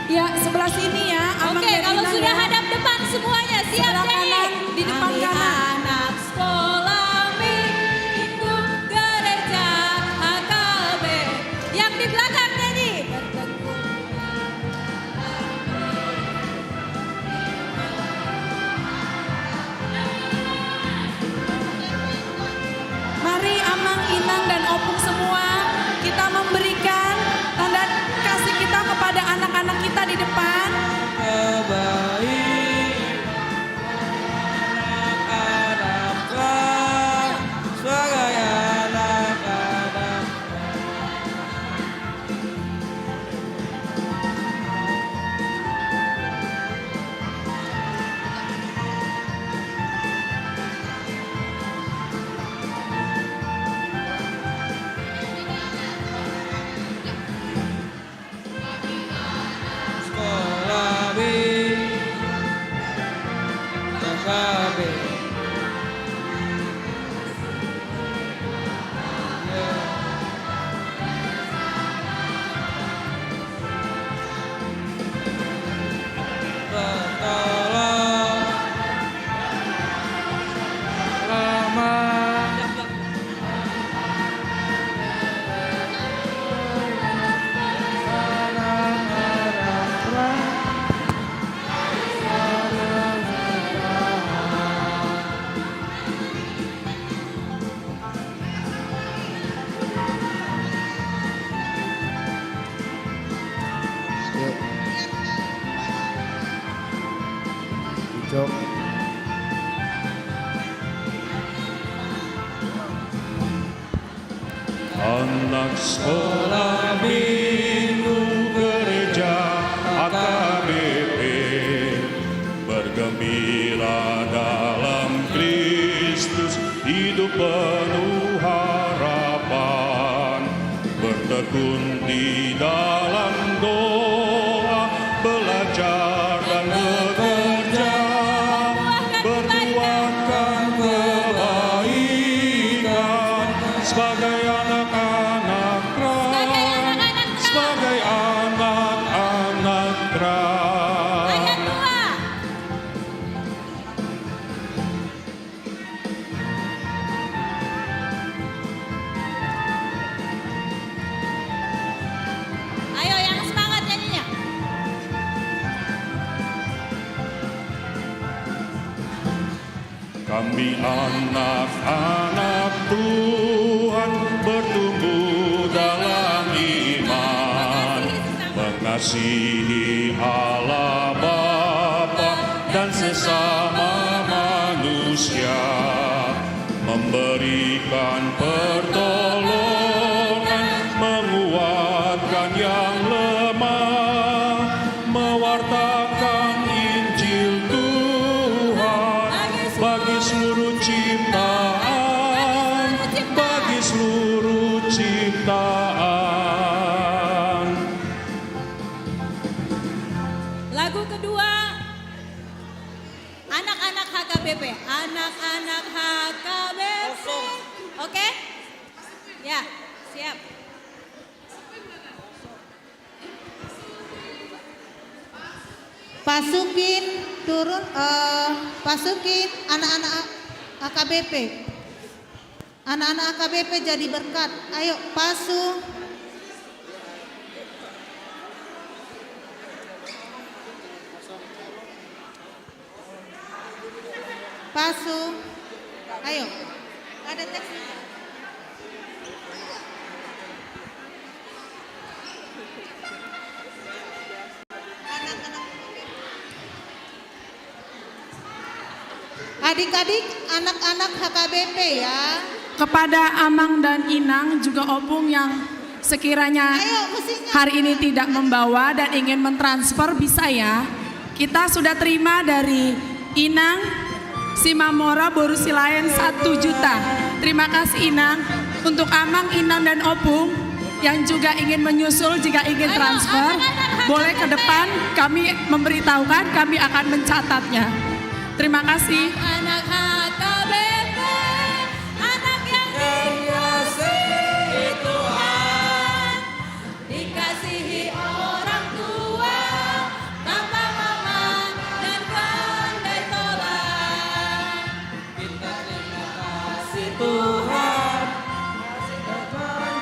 Speaker 3: Ya, sebelah sini ya. Amang
Speaker 6: Oke,
Speaker 3: dan
Speaker 6: kalau
Speaker 3: Inang
Speaker 6: sudah
Speaker 3: ya.
Speaker 6: hadap depan semuanya, siap
Speaker 3: Sebelah
Speaker 6: nyanyi.
Speaker 3: kanan, di depan
Speaker 6: Kami
Speaker 3: kanan.
Speaker 6: anak sekolah minggu gereja HKB. Yang di belakang nyanyi.
Speaker 3: Mari Amang, Inang dan Opung semua kita memberikan tanda kasih kita kepada anak-anak kita di depan.
Speaker 7: Baik anak-anak Sok.
Speaker 4: Anak sekolah minggu gereja AKBP bergembira dalam Kristus, hidup penuh harapan, bertekun di dalam doa, belajar dan bekerja, berbuatkan kebaikan sebagai anak-anak Christ, sebagai anak-anak Christ.
Speaker 6: Ayat 2. Ayo yang semangat nyanyinya.
Speaker 4: Kami anak-anak Tuhan bertumbuh dalam iman, mengasihi Allah Bapa dan sesama manusia, memberikan pertolongan, menguatkan yang lemah, mewartakan Injil Tuhan bagi seluruh ciptaan, bagi seluruh ciptaan.
Speaker 6: Lagu kedua, anak-anak HKBP, anak-anak HKBP. Oke? Ya, siap.
Speaker 1: Pasukin turun, pasukin anak-anak AKBP. Anak-anak AKBP jadi berkat. Ayo pasu. Pasu. Ayo. Ada teksnya. Adik-adik, anak-anak HKBP ya.
Speaker 3: Kepada Amang dan Inang juga Opung yang sekiranya
Speaker 1: Ayo musiknya.
Speaker 3: hari ini tidak membawa dan ingin mentransfer bisa ya. Kita sudah terima dari Inang Simamora Borusilayan 1 juta. Terima kasih Inang. Untuk Amang, Inang dan Opung yang juga ingin menyusul jika ingin transfer, boleh ke depan kami memberitahukan, kami akan mencatatnya. Terima kasih.
Speaker 6: Anak HKBP, anak yang dikasihi Tuhan, dikasihi orang tua, papa, mama, dan pandai tolak. Kita terima kasih Tuhan,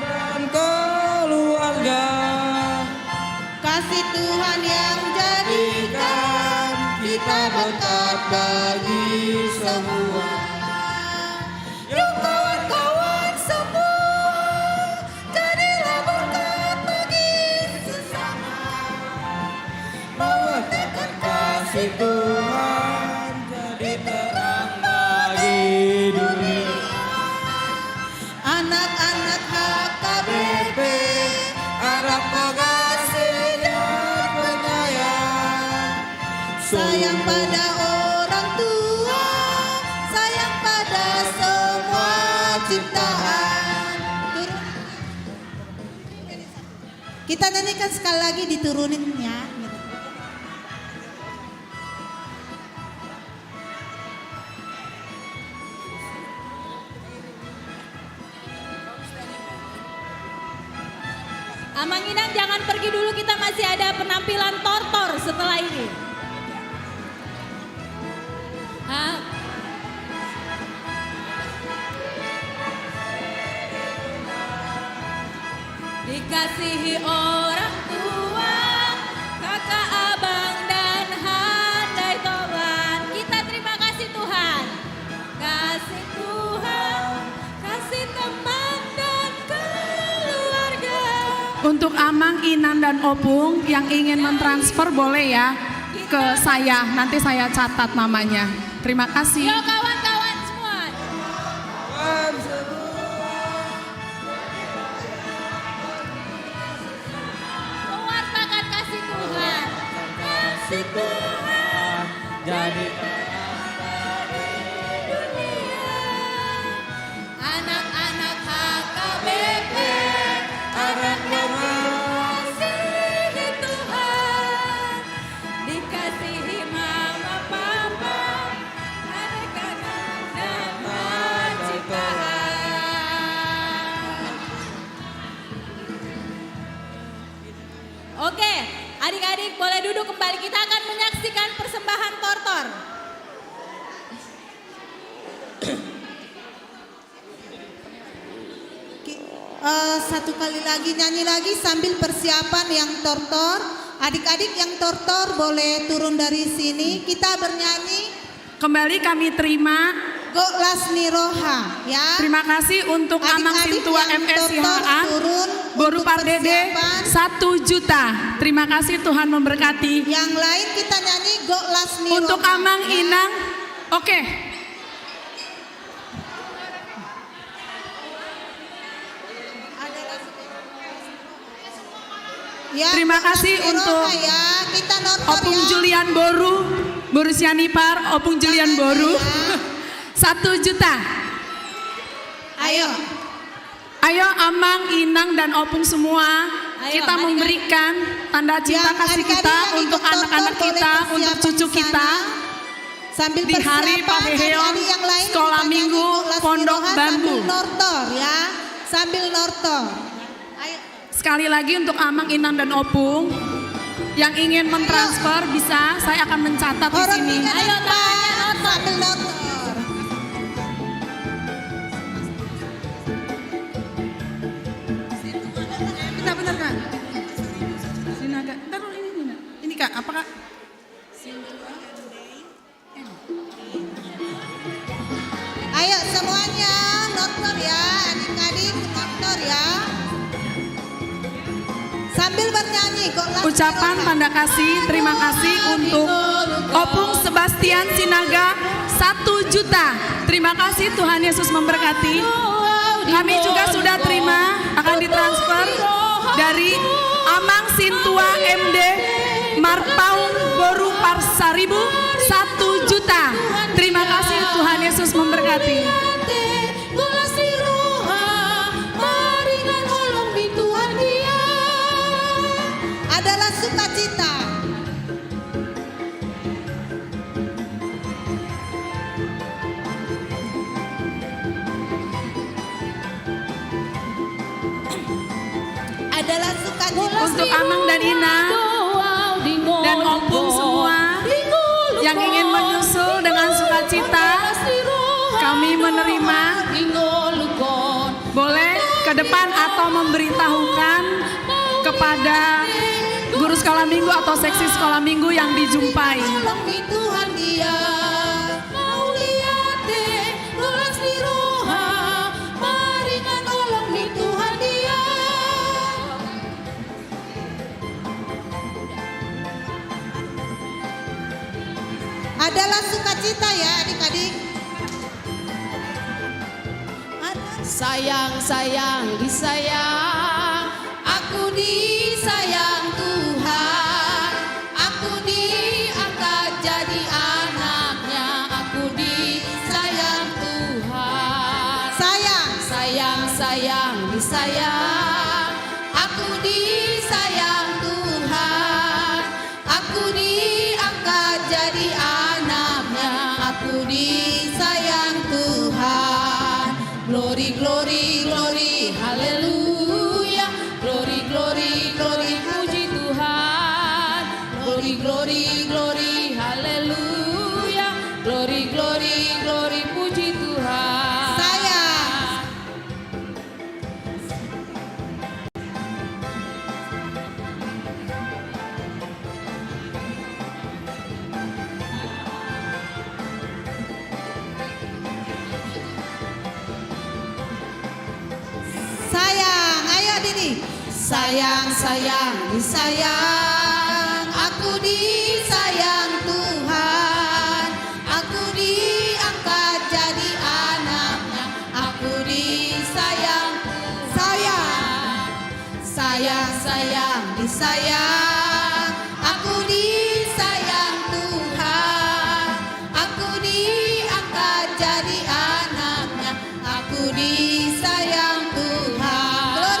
Speaker 7: Dan keluarga
Speaker 1: Kasih Tuhan yang jadikan kita berkat bagi semua. Yuk kawan-kawan semua, jadilah berkat bagi sesama.
Speaker 7: Mewartakan kasih Tuhan jadi terang bagi dunia.
Speaker 1: Anak-anak HKBP,
Speaker 7: Harap kasih dan penyayang.
Speaker 1: sayang pada orang tua, sayang pada semua ciptaan. Kita nyanyikan sekali lagi, diturunin ya.
Speaker 6: Amang Inang jangan pergi dulu, kita masih ada penampilan tortor setelah ini. Hah? Dikasihi orang tua, kakak, abang, dan handai toban. Kita terima kasih Tuhan. Kasih Tuhan, kasih teman dan keluarga.
Speaker 3: Untuk Amang, Inan, dan Opung yang ingin mentransfer boleh ya. ke saya, nanti saya catat namanya. Terima kasih.
Speaker 6: Yuk kawan-kawan semua. Mewartakan kasih Tuhan.
Speaker 7: Kasih Tuhan jadi
Speaker 6: Anak-anak HKBP,
Speaker 7: anak
Speaker 6: mengasihi Tuhan, dikasihi mama papa, anak-anak dan majikan. Oke, adik-adik boleh duduk kembali. Kita akan menyaksikan persembahan tortor.
Speaker 1: Satu kali lagi nyanyi lagi sambil persiapan yang tortor. Adik-adik yang tortor boleh turun dari sini. Kita bernyanyi
Speaker 3: Kembali kami terima.
Speaker 1: Go Lasni Roha ya.
Speaker 3: Terima kasih untuk Amang
Speaker 1: Adik-adik
Speaker 3: Sintua
Speaker 1: yang
Speaker 3: MS
Speaker 1: tortor
Speaker 3: Sihaan,
Speaker 1: turun
Speaker 3: Boru
Speaker 1: untuk
Speaker 3: Pardede
Speaker 1: persiapan.
Speaker 3: 1 juta. Terima kasih, Tuhan memberkati.
Speaker 1: Yang lain kita nyanyi Go Lasni
Speaker 3: Untuk
Speaker 1: Roha,
Speaker 3: Amang
Speaker 1: ya.
Speaker 3: Inang, oke.
Speaker 1: Ya,
Speaker 3: Terima
Speaker 1: Go
Speaker 3: kasih
Speaker 1: Lasni
Speaker 3: untuk
Speaker 1: Roha, ya. Kita nortor
Speaker 3: Opung
Speaker 1: ya.
Speaker 3: Julian Boru, Boru Sianipar, Opung Julian Boru, 1 juta.
Speaker 1: Ayo.
Speaker 3: Ayo Amang, Inang, dan Opung semua,
Speaker 6: Ayo,
Speaker 3: kita
Speaker 6: adik-adik.
Speaker 3: memberikan tanda cinta
Speaker 1: Yang
Speaker 3: kasih
Speaker 1: adik-adik
Speaker 3: kita
Speaker 1: yang
Speaker 3: untuk
Speaker 1: ikut
Speaker 3: anak-anak
Speaker 1: tortor
Speaker 3: kita,
Speaker 1: boleh
Speaker 3: untuk
Speaker 1: persiapan
Speaker 3: cucu
Speaker 1: di sana.
Speaker 3: kita.
Speaker 1: Sambil
Speaker 3: Di hari
Speaker 1: persiapan,
Speaker 3: Pak Heheon,
Speaker 1: adik-adik yang lain
Speaker 3: Sekolah
Speaker 1: kita nyanyi
Speaker 3: Minggu,
Speaker 1: Go Lasni
Speaker 3: Pondok
Speaker 1: Roha
Speaker 3: Bambu.
Speaker 1: Sambil nortor ya. Sambil nortor. Ayo.
Speaker 3: Sekali lagi untuk Amang, Inang, dan Opung yang ingin mentransfer bisa, saya akan mencatat di
Speaker 1: Orang
Speaker 3: sini.
Speaker 1: tiga
Speaker 6: Ayo,
Speaker 1: depan,
Speaker 6: tangannya nortor.
Speaker 1: sambil nortor.
Speaker 3: Benar Kak. Sinaga. Ntar dulu ini Nina. Ini Kak, apa Kak?
Speaker 1: Ayo semuanya nortor ya, adik-adik nortor ya. Sambil bernyanyi Go Lasni
Speaker 3: Ucapan
Speaker 1: Roha.
Speaker 3: tanda kasih, terima kasih untuk Opung Sebastian Sinaga 1 juta. Terima kasih, Tuhan Yesus memberkati. Kami juga sudah terima, akan ditransfer dari Amang Sintua MD Marpaung Boru Parsaribu 1 juta. Terima kasih, Tuhan Yesus memberkati.
Speaker 6: Go Lasni Roha, maringan olong di Tuhan Dia.
Speaker 1: Adalah sukacita. Adalah sukacita.
Speaker 3: Untuk Amang dan Ina dan Opung semua yang ingin menyusul dengan sukacita, kami menerima. Boleh ke depan atau memberitahukan kepada guru sekolah minggu atau seksi sekolah minggu yang dijumpai.
Speaker 1: Olong di Tuhan Dia.
Speaker 6: Mau lihat deh, Go Lasni Roha, maringan olong di Tuhan Dia.
Speaker 1: Adalah sukacita ya adik-adik.
Speaker 6: Sayang, sayang, disayang, aku disayang Tuhan, aku diangkat jadi anaknya, aku disayang Tuhan.
Speaker 1: Sayang.
Speaker 6: Sayang, sayang, disayang, aku disayang Tuhan, aku diangkat jadi anaknya, aku disayang Tuhan. Glory, glory, glory, haleluya. Glory, glory, glory, puji Tuhan. Glory, glory, glory, haleluya. Glory, glory, glory, puji Tuhan.
Speaker 1: Sayang. Sayang, ayo Dini.
Speaker 6: Sayang, sayang, disayang, aku disayang yang disayang, aku disayang Tuhan, aku diangkat jadi anaknya, aku disayang Tuhan.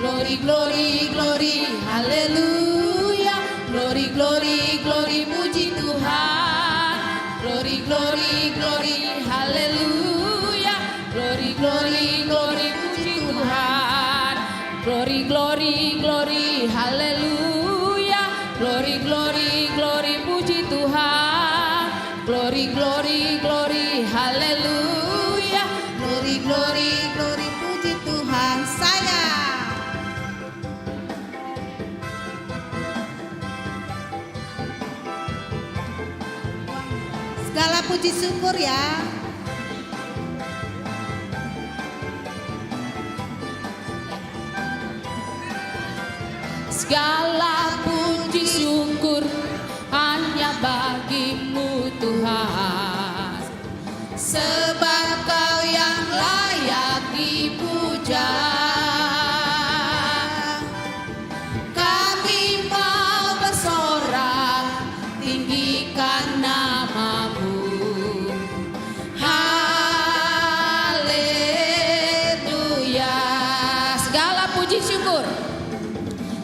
Speaker 6: Glory, glory, glory, glory, haleluya. Glory, glory, glory, puji Tuhan. Glory, glory, glory, haleluya. Glory, glory, glory, puji Tuhan. Glory, glory, glory, haleluya. Glory, glory, glory, puji Tuhan. Glory, glory, glory, haleluya.
Speaker 1: Glory, glory, glory, puji Tuhan saya. Segala puji syukur ya.
Speaker 6: Segala puji syukur hanya bagimu Tuhan, sebab Kau yang layak dipuja. Kami mau bersorak tinggikan namamu. Haleluya. Segala puji syukur,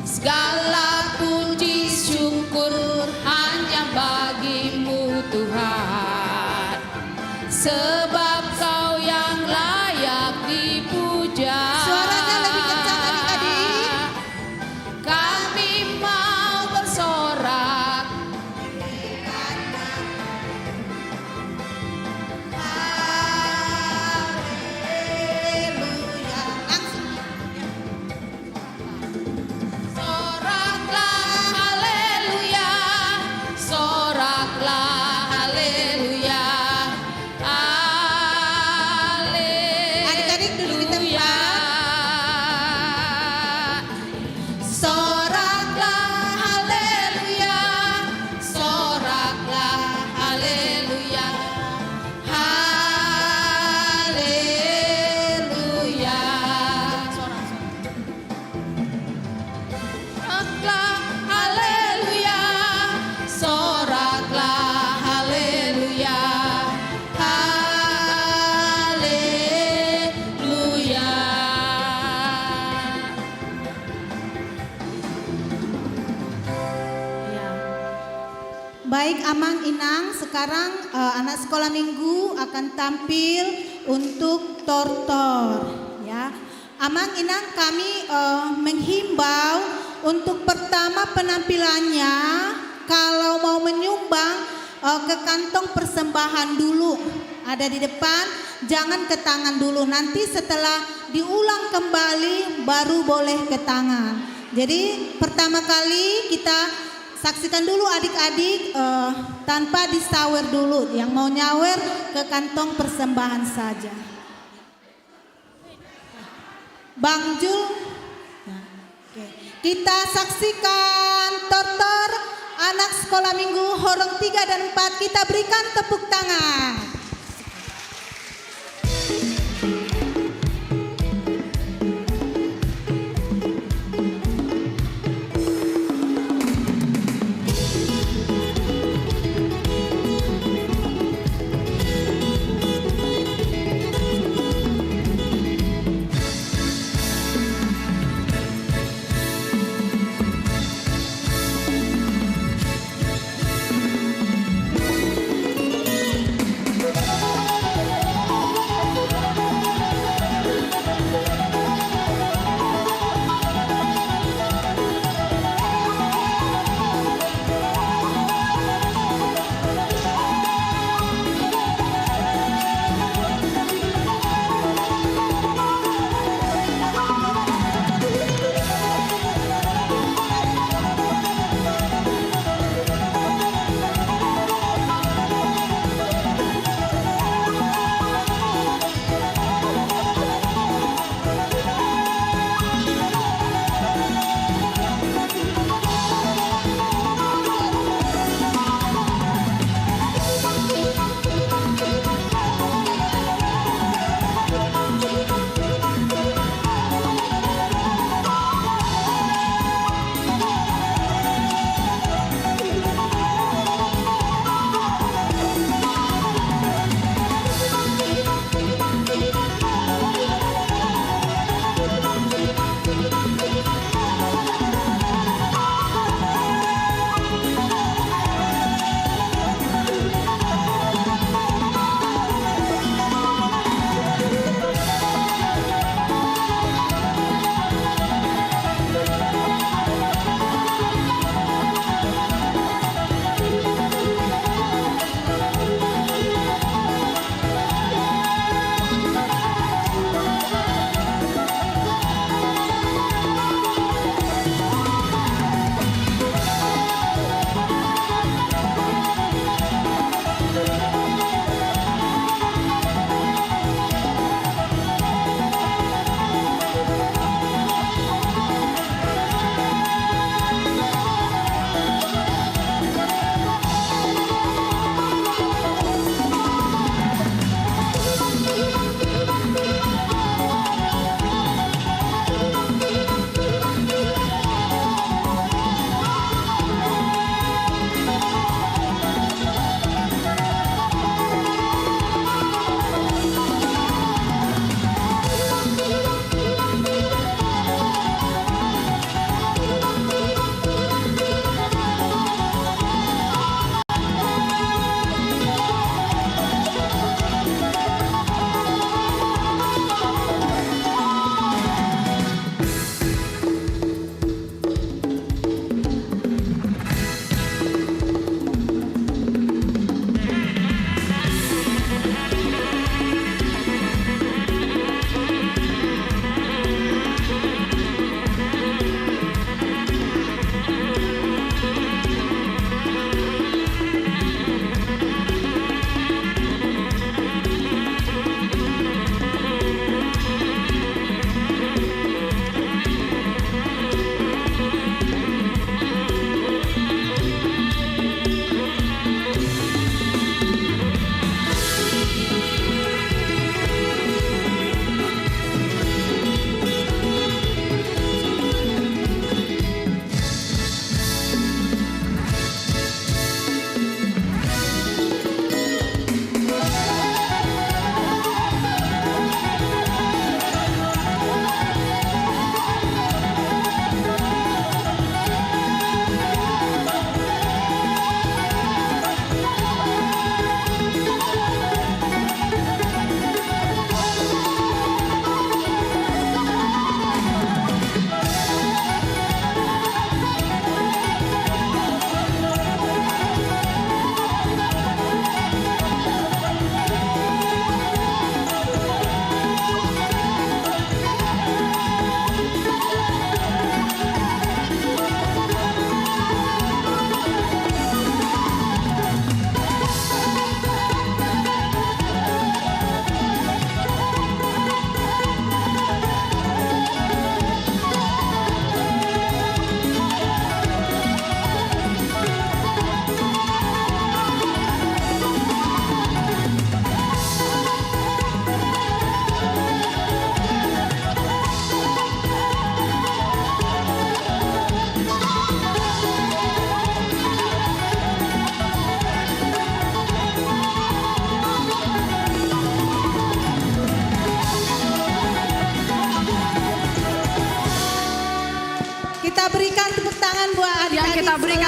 Speaker 6: segala puji syukur hanya bagimu Tuhan, sebab Kau yang layak dipuja.
Speaker 1: Suaranya lebih kencang adik-adik.
Speaker 6: Kami mau bersorak
Speaker 1: Haleluya. Langsung.
Speaker 6: soraklah haleluya, soraklah haleluya,
Speaker 1: Adik-adik duduk di tempat.
Speaker 6: Soraklah haleluya, soraklah haleluya, haleluya. Soraklah haleluya, soraklah haleluya, haleluya.
Speaker 1: Baik Amang Inang, sekarang anak sekolah minggu akan tampil untuk tortor ya. Amang Inang kami menghimbau untuk pertama penampilannya kalau mau menyumbang ke kantong persembahan dulu. Ada di depan, jangan ke tangan dulu. Nanti setelah diulang kembali baru boleh ke tangan. Jadi pertama kali kita saksikan dulu adik-adik tanpa disawer dulu. Yang mau nyawer ke kantong persembahan saja. Bang Jul. Nah, oke. Kita saksikan tortor anak sekolah minggu Horong 3 dan 4. Kita berikan tepuk tangan.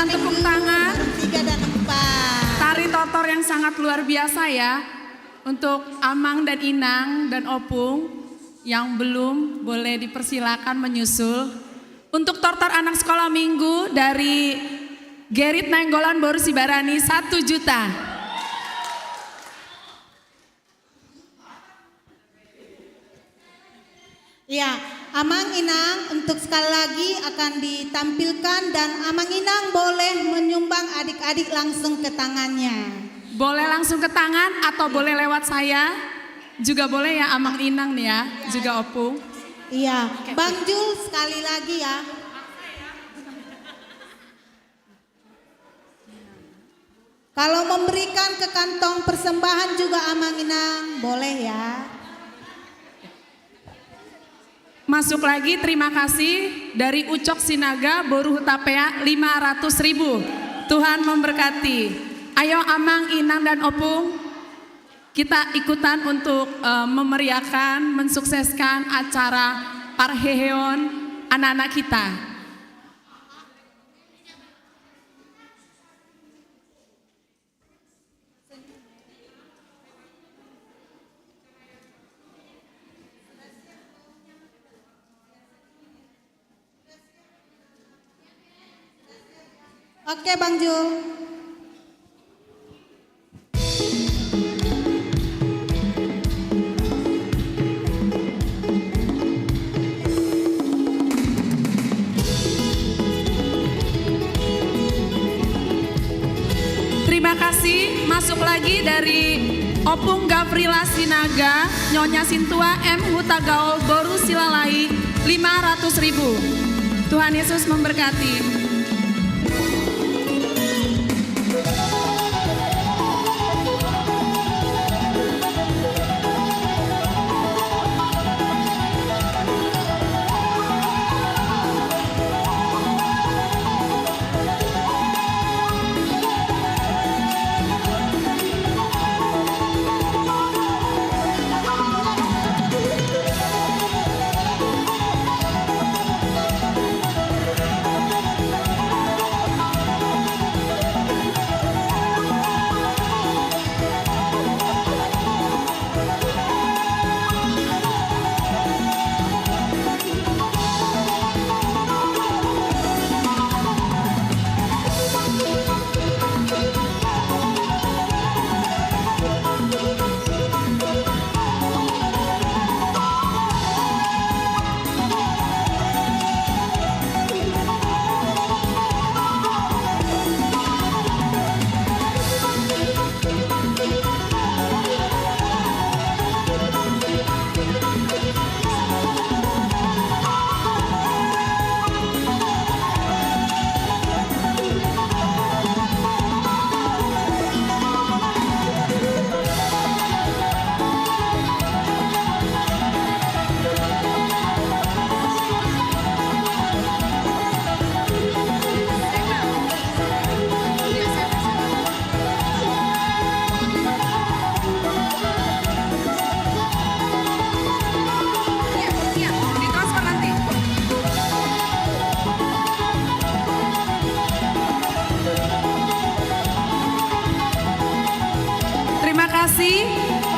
Speaker 8: Berikan tepuk tangan.
Speaker 1: 3 dan 4.
Speaker 8: Tari Totor yang sangat luar biasa ya. Untuk Amang dan Inang dan Opung yang belum boleh dipersilakan menyusul. Untuk Tortor anak sekolah minggu dari Gerit Nainggolan Boru Sibarani 1 juta.
Speaker 1: Ya, Amang Inang untuk sekali lagi akan ditampilkan dan Amang Inang boleh menyumbang adik-adik langsung ke tangannya.
Speaker 8: Boleh langsung ke tangan atau boleh lewat saya. Juga boleh ya Amang Inang nih ya, juga Opung.
Speaker 1: Iya, Bang Jul sekali lagi ya. Kalau memberikan ke kantong persembahan juga Amang Inang, boleh ya.
Speaker 8: Masuk lagi, terima kasih dari Ucok Sinaga Boru Hutapea 500.000. Tuhan memberkati. Ayo Amang, Inang dan Opung, kita ikutan untuk memeriahkan, mensukseskan acara Parheheon anak-anak kita.
Speaker 1: Oke Bang Jul.
Speaker 8: Terima kasih, masuk lagi dari Opung Gavrila Sinaga, Nyonya Sintua M. Hutagaol Boru Silalai 500.000. Tuhan Yesus memberkati.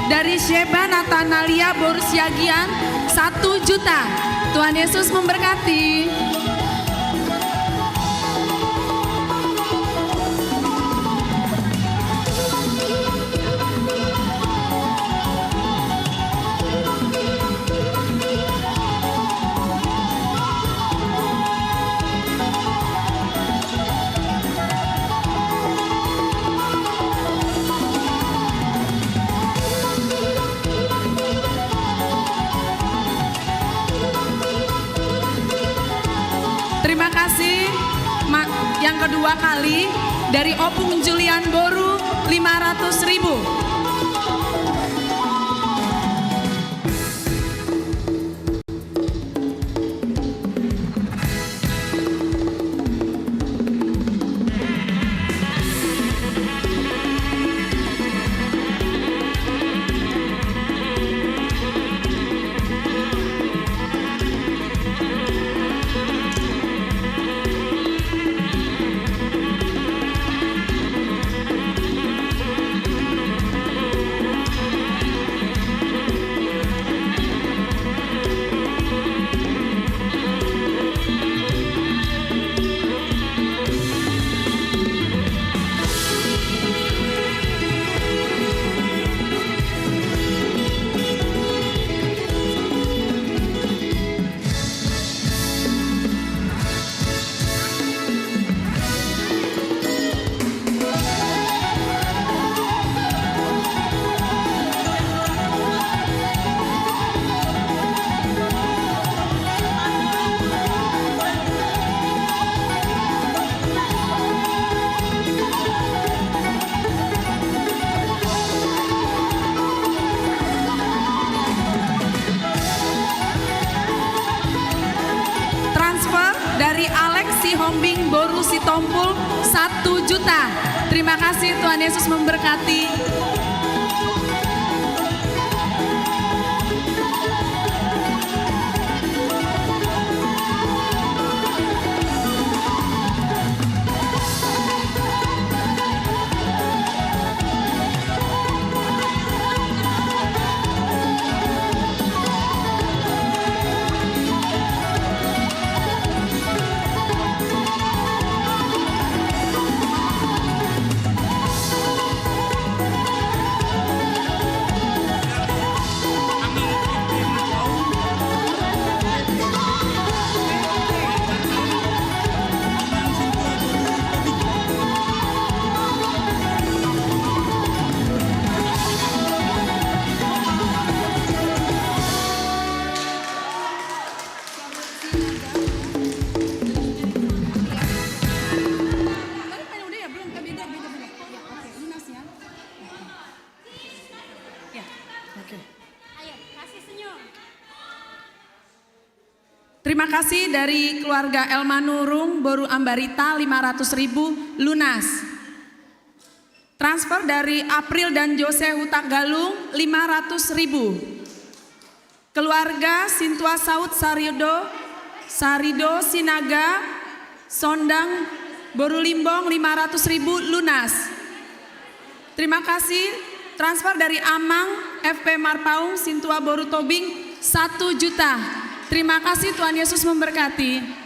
Speaker 8: Dari Sheba Natanalia Borsiagian 1 juta. Tuhan Yesus memberkati. Terima kasih yang kedua kali dari Opung Julian Boru 500.000. Boru Sitompul 1 juta. Terima kasih, Tuhan Yesus memberkati. Terima kasih dari keluarga Elma Nurung, Boru Ambarita 500.000 lunas. Transfer dari April dan Jose Huta Galung 500.000. Keluarga Sintua Saud Sarido Sinaga, Sondang, Boru Limbong 500.000 lunas. Terima kasih transfer dari Amang, FP Marpaung, Sintua Boru Tobing 1 juta. Terima kasih, Tuhan Yesus memberkati.